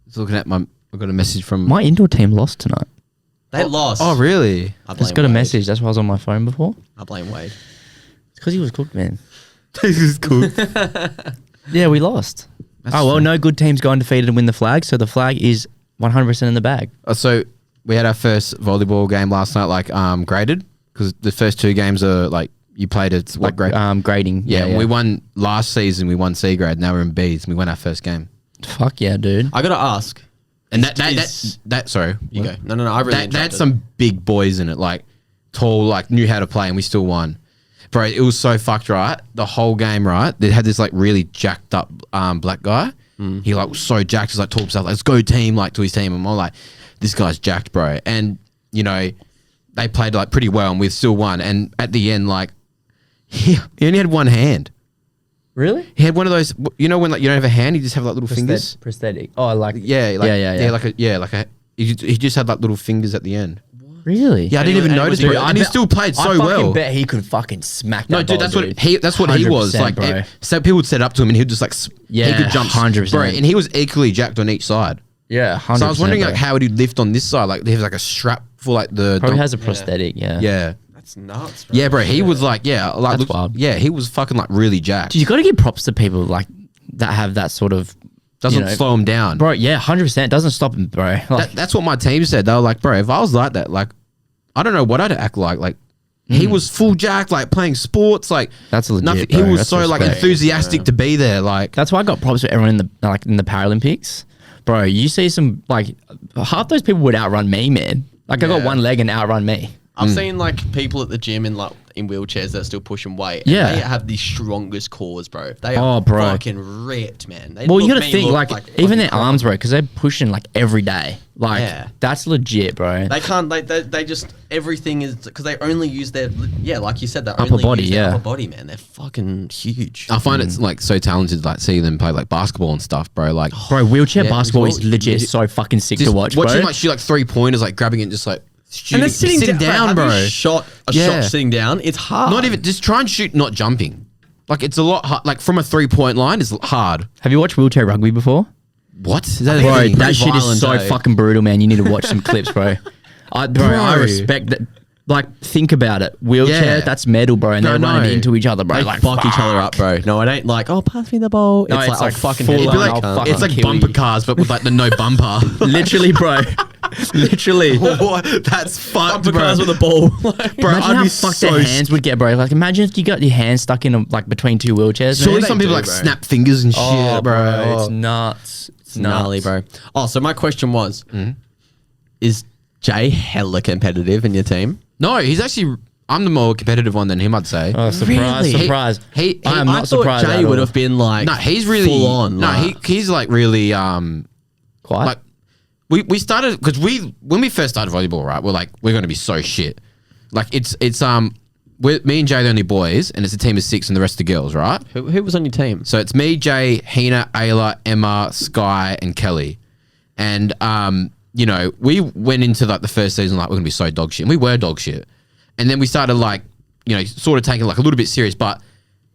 Just looking at I got a message from. My indoor team lost tonight. They lost. Oh really? I Just blame got a Wade. message. That's why I was on my phone before. I blame Wade. It's because he was cooked, man. This is cool. Yeah, we lost. No good teams go undefeated and win the flag, so the flag is 100% in the bag. So we had our first volleyball game last night, like graded, because the first two games are like you played at what grade? Grading. Yeah, we won last season. We won C grade. Now we're in B's. And we won our first game. Fuck yeah, dude. I gotta ask. And that sorry, You go. No. I really they had interrupted. some big boys in it, like tall, like knew how to play, and we still won. Bro, it was so fucked, right? The whole game, right? They had this like really jacked up black guy. He like was so jacked. He's like talk himself, let's go team, like to his team. And I'm like, this guy's jacked, bro. And you know, they played like pretty well, and we still won. And at the end, like he only had one hand. Really? He had one of those, you know, when like you don't have a hand, you just have like little fingers. Prosthetic. Oh, like Yeah, he just had like little fingers at the end. really? Yeah, I didn't even and it notice, was bro. really- And he still played so well. bet he could fucking smack that No, dude, ball, that's what he was 100%, like. bro. So people would set up to him, and he'd just like, he Yeah, could jump 100%. bro. And he was equally jacked on each side. Yeah, 100%. So I was wondering bro. like how would he lift on this side? Like, he has like a strap for like the Probably has a prosthetic. Yeah. yeah, That's nuts, bro. yeah, bro. He was like, like That's looked- wild. yeah, he was fucking like really jacked. Dude, you got to give props to people like that have that sort of Doesn't you know, slow him down, bro. Yeah, 100%. Doesn't stop him, bro. Like, That's what my team said. They were like, bro, if I was like that, like, I don't know what I'd act like. Like, he was full jack, like playing sports, like That's legit, nothing. bro. He was That's so like respect. enthusiastic to be there. Like, that's why I got props for everyone in the Paralympics, bro. You see some like half those people would outrun me, man. Like I got Yeah. one leg and outrun me. I've seen like people at the gym in wheelchairs that are still pushing weight. Yeah. And they have the strongest cores, bro. They Oh, are bro. fucking ripped, man. They Well, you look- got to me think look like even their fucking arms, bro, because they're pushing like every day. Like Yeah. that's legit, bro. They can't. They just everything is because they only use their like you said, they Upper only body, use their yeah. upper body, man. They're fucking huge. I find it's like so talented, like see them play like basketball and stuff, bro. Like, Bro, wheelchair Yeah, basketball as is well. legit so fucking sick just to watch, watching bro. like shoot like 3 pointers, like grabbing it, and just like shooting, and they're sitting down, Have bro. you shot a Yeah. shot sitting down. It's hard. Not even just try and shoot, not jumping. Like it's a lot hard. Like from a 3-point line is hard. Have you watched wheelchair rugby before? What? Is that a Bro, thing? that shit is violent, so eh? fucking brutal, man. You need to watch some clips, bro. I Bro. respect that. Like, think about it. Wheelchair, Yeah. that's metal, bro. And No, they're running no. into each other, bro. They Like, fuck each other up, bro. No, it ain't like pass me the ball. No, it's, it's like like fucking full hit It'd be you, on, like, I'll cunt. fucking it's like kill bumper you. cars, but with like the no bumper. Literally, bro. Literally. That's fucked, bumper bro. cars with a ball. Bro, Imagine I'd how be fucked so their hands would get, bro. Like, imagine if you got your hands stuck in like between two wheelchairs. Surely man. some people do, like bro. snap fingers and shit, Oh, bro. It's nuts. It's Gnarly, nuts. bro. Oh, so my question was, is Jay hella competitive in your team? No, he's actually. I'm the more competitive one than him, I'd say. Oh, surprise, Really? surprise. He- I am I not thought surprised Jay at would all. have been like No, he's really full on. No, like, he's like really Quite. Like we started because when we first started volleyball, right? We're like we're going to be so shit. Like it's me and Jay are the only boys, and it's a team of 6 and the rest of the girls, right? Who was on your team? So it's me, Jay, Hina, Ayla, Emma, Sky, and Kelly. And you know, we went into like the first season like we're gonna be so dog shit, and we were dog shit. And then we started like, you know, sort of taking like a little bit serious, but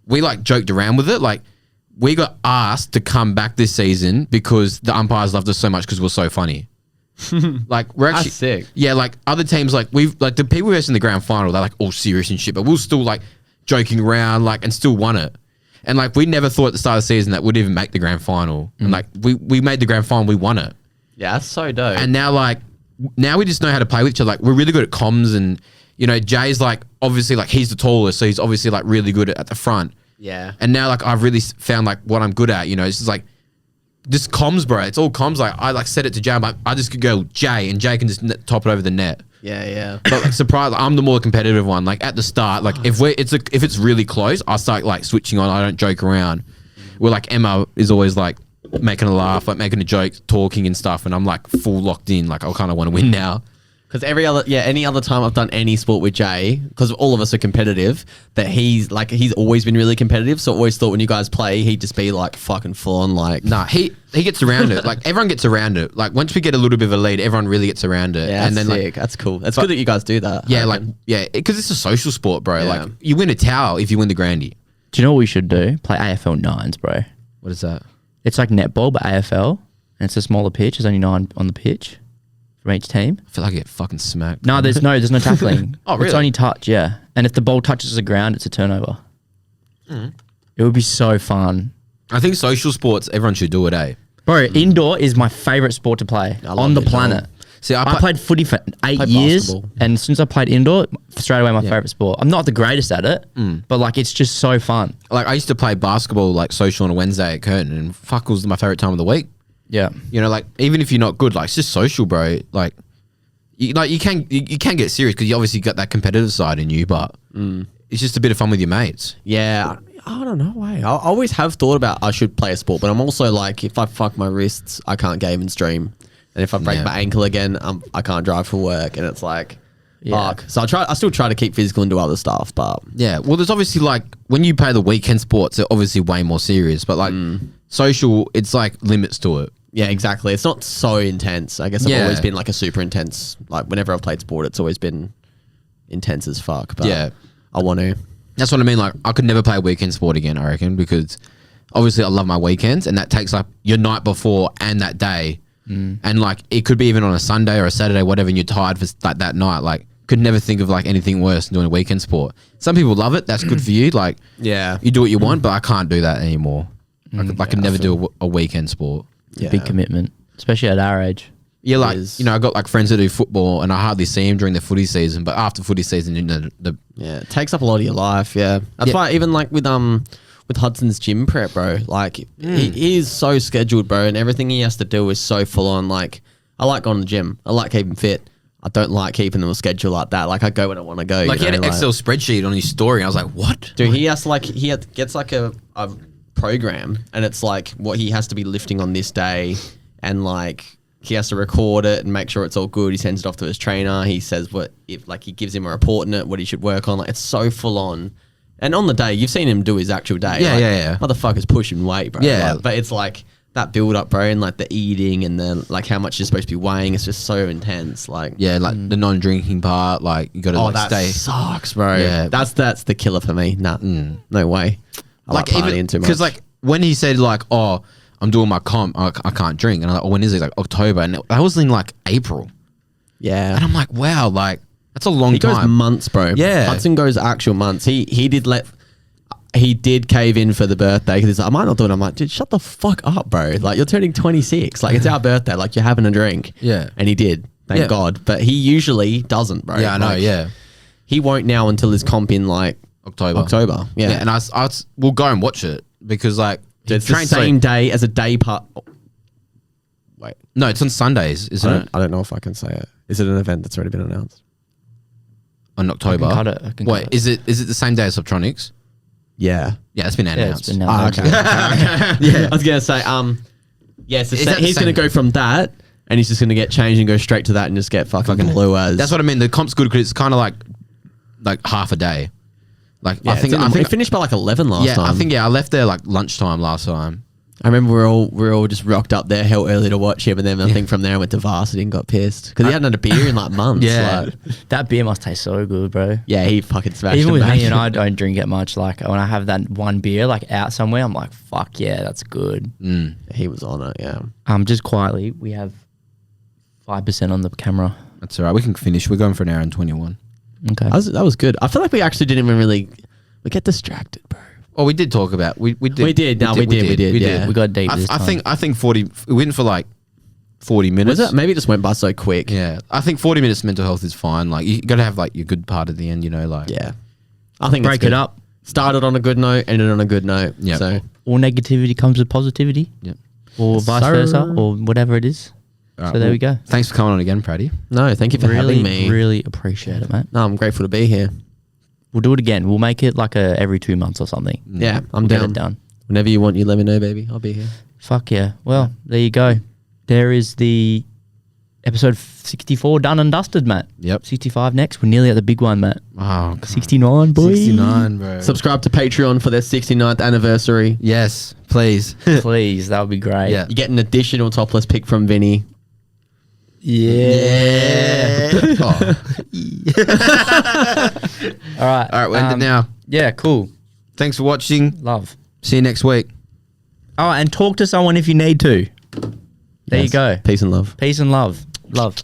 we like joked around with it. Like we got asked to come back this season because the umpires loved us so much because we're so funny. Like we're actually That's sick. Yeah, like other teams, like we've like the people who are in the grand final, they're like all serious and shit, but we're still like joking around, like, and still won it. And like we never thought at the start of the season that we'd even make the grand final. And like we made the grand final, we won it. Yeah, that's so dope. And now we just know how to play with each other. Like we're really good at comms, and you know, Jay's like obviously like he's the tallest, so he's obviously like really good at the front. yeah. And now like I've really found like what I'm good at, you know, it's just like just comms, bro. It's all comms. Like I like said it to Jay, but I just could go Jay, and Jay can just top it over the net. Yeah. But like surprised, I'm the more competitive one. Like at the start, like if it's really close, I start like switching on. I don't joke around. Where like Emma is always like making a laugh, like making a joke, talking and stuff, and I'm like full locked in. Like I kind of want to win now. Because any other time I've done any sport with Jay, because all of us are competitive, that he's always been really competitive. So I always thought when you guys play, he'd just be like fucking full on like. Nah, he gets around it. Like everyone gets around it. Like once we get a little bit of a lead, everyone really gets around it. Yeah, and that's then sick. That's cool. It's good that you guys do that. Yeah, I like reckon. because it's a social sport, bro. Yeah. Like you win a towel if you win the grandy. Do you know what we should do? Play AFL 9s, bro. What is that? It's like netball, but AFL. And it's a smaller pitch. There's only 9 on the pitch from each team. I feel like I get fucking smacked. No, there's no tackling. Oh, really? It's only touch, yeah. And if the ball touches the ground, it's a turnover. It would be so fun. I think social sports, everyone should do it, eh? Bro, indoor is my favourite sport to play love on the indoor. planet. See, I played footy for 8 Played years, basketball. and since I played indoor, straight away my favourite sport. I'm not the greatest at it, but like it's just so fun. like I used to play basketball like social on a Wednesday at Curtin, and fuck was my favorite time of the week. Yeah. You know, like even if you're not good, like it's just social, bro. Like you can get serious because you obviously got that competitive side in you, but it's just a bit of fun with your mates. Yeah. I don't know why. I always have thought about I should play a sport, but I'm also like, if I fuck my wrists, I can't game and stream. And if I break Yeah. my ankle again, I can't drive for work. And it's like, Yeah. fuck. So I still try to keep physical and do other stuff, but Yeah, well, there's obviously like when you play the weekend sports, they're obviously way more serious, but like social, it's like limits to it. yeah, exactly. It's not so intense. I guess I've Yeah. always been like a super intense, like whenever I've played sport, it's always been intense as fuck. But Yeah. I want to. That's what I mean. Like, I could never play a weekend sport again, I reckon, because obviously I love my weekends, and that takes up your night before and that day. And like, it could be even on a Sunday or a Saturday, whatever, and you're tired for like that night. Like, could never think of like anything worse than doing a weekend sport. Some people love it. That's good for you. Like, Yeah. you do what you want, but I can't do that anymore. I could never do a weekend sport. Yeah. Big commitment, especially at our age. Yeah, like, is- you know, I got like friends that do football, and I hardly see them during the footy season, but after footy season, you know, Yeah, it takes up a lot of your life. Yeah, that's Yeah. why even like with Hudson's gym prep, bro. Like he is so scheduled, bro, and everything he has to do is so full on. Like I like going to the gym. I like keeping fit. I don't like keeping them a schedule like that. Like I go when I want to go. like, he you had know, an Excel spreadsheet on his story, and I was like, what? Dude, he has to like gets like a program, and it's like what he has to be lifting on this day, and like he has to record it and make sure it's all good. He sends it off to his trainer. He says he gives him a report on it, what he should work on. Like it's so full on. And on the day, you've seen him do his actual day. Yeah, like, yeah. Motherfucker's pushing weight, bro. Yeah. Like, but it's like that build up, bro, and like the eating and then like how much you're supposed to be weighing. It's just so intense. Like Yeah, like the non-drinking part, like you got to oh, like that stay. sucks, bro. Yeah. That's the killer for me. Nah, no way. I like partying too much. because like when he said like, oh, I'm doing my comp, I can't drink, and I'm like, oh, when is it? Like October, and that was in like April, yeah, and I'm like, wow, like that's a long he goes time. months, bro. Yeah. Hudson goes actual months. He did cave in for the birthday because he's like, I might not do it. I'm like, dude, shut the fuck up, bro. Like you're turning 26. Like it's our birthday. Like you're having a drink. Yeah. And he did. Thank Yeah. God. But he usually doesn't, bro. Yeah, I know. Like, Yeah, He won't now until his comp in like October. Yeah. and we'll go and watch it because like he it's the trains so- same day as a day part. Wait. No, it's on Sundays, isn't it? I don't know if I can say it. Is it an event that's already been announced? On October. I can cut Wait, it. is it the same day as Subtronics? Yeah. Yeah, it's been Yeah, announced. it's been announced. Okay. Yeah. I was gonna say, Yeah, so Is that the he's going to same? go from that, and he's just going to get changed and go straight to that and just get fucking blue as. That's what I mean. The comp's good because it's kind of like half a day. Like Yeah, I think it finished by like 11 last time. I left there like lunchtime last time. I remember we were all just rocked up there hell early to watch him, and then I think from there I went to varsity and got pissed because he hadn't had a beer in like months. Yeah, like, that beer must taste so good, bro. yeah, he fucking smashed. Even them with back. me, and I don't drink it much. Like when I have that one beer, like out somewhere, I'm like, fuck yeah, that's good. He was on it. Yeah. Just quietly, we have 5% on the camera. That's all right. We can finish. We're going for an hour and 21. Okay. That was good. I feel like we actually didn't even really. We get distracted, bro. Oh, we did talk about we did. We did. No, we did. Yeah. We got deep this I time. think 40. We went for like 40 minutes. Was it? Maybe it just went by so quick. Yeah, I think 40 minutes mental health is fine. Like you got to have like your good part at the end. You know, like Yeah. I think break it's good. it up. Started on a good note, ended on a good note. Yeah. So All negativity comes with positivity, Yep. or vice sir. versa, or whatever it is. All right, So there we go. Thanks for coming on again, Pratty. no, thank you for having me. Really appreciate it, mate. No, I'm grateful to be here. We'll do it again. We'll make it like every 2 months or something. Yeah, I'm We'll get down. it done. Whenever you want, you let me know, baby. I'll be here. Fuck yeah. Well, there you go. There is the episode 64 done and dusted, Matt. Yep. 65 next. We're nearly at the big one, Matt. Oh, 69, boy. 69, bro. Subscribe to Patreon for their 69th anniversary. Yes, please. Please, that would be great. Yeah. You get an additional topless pic from Vinny. Yeah. Oh. All right. All right, we'll end it now. Yeah, cool. Thanks for watching. Love. See you next week. Oh, and talk to someone if you need to. There you Yes. go. Peace and love. Peace and love. Love.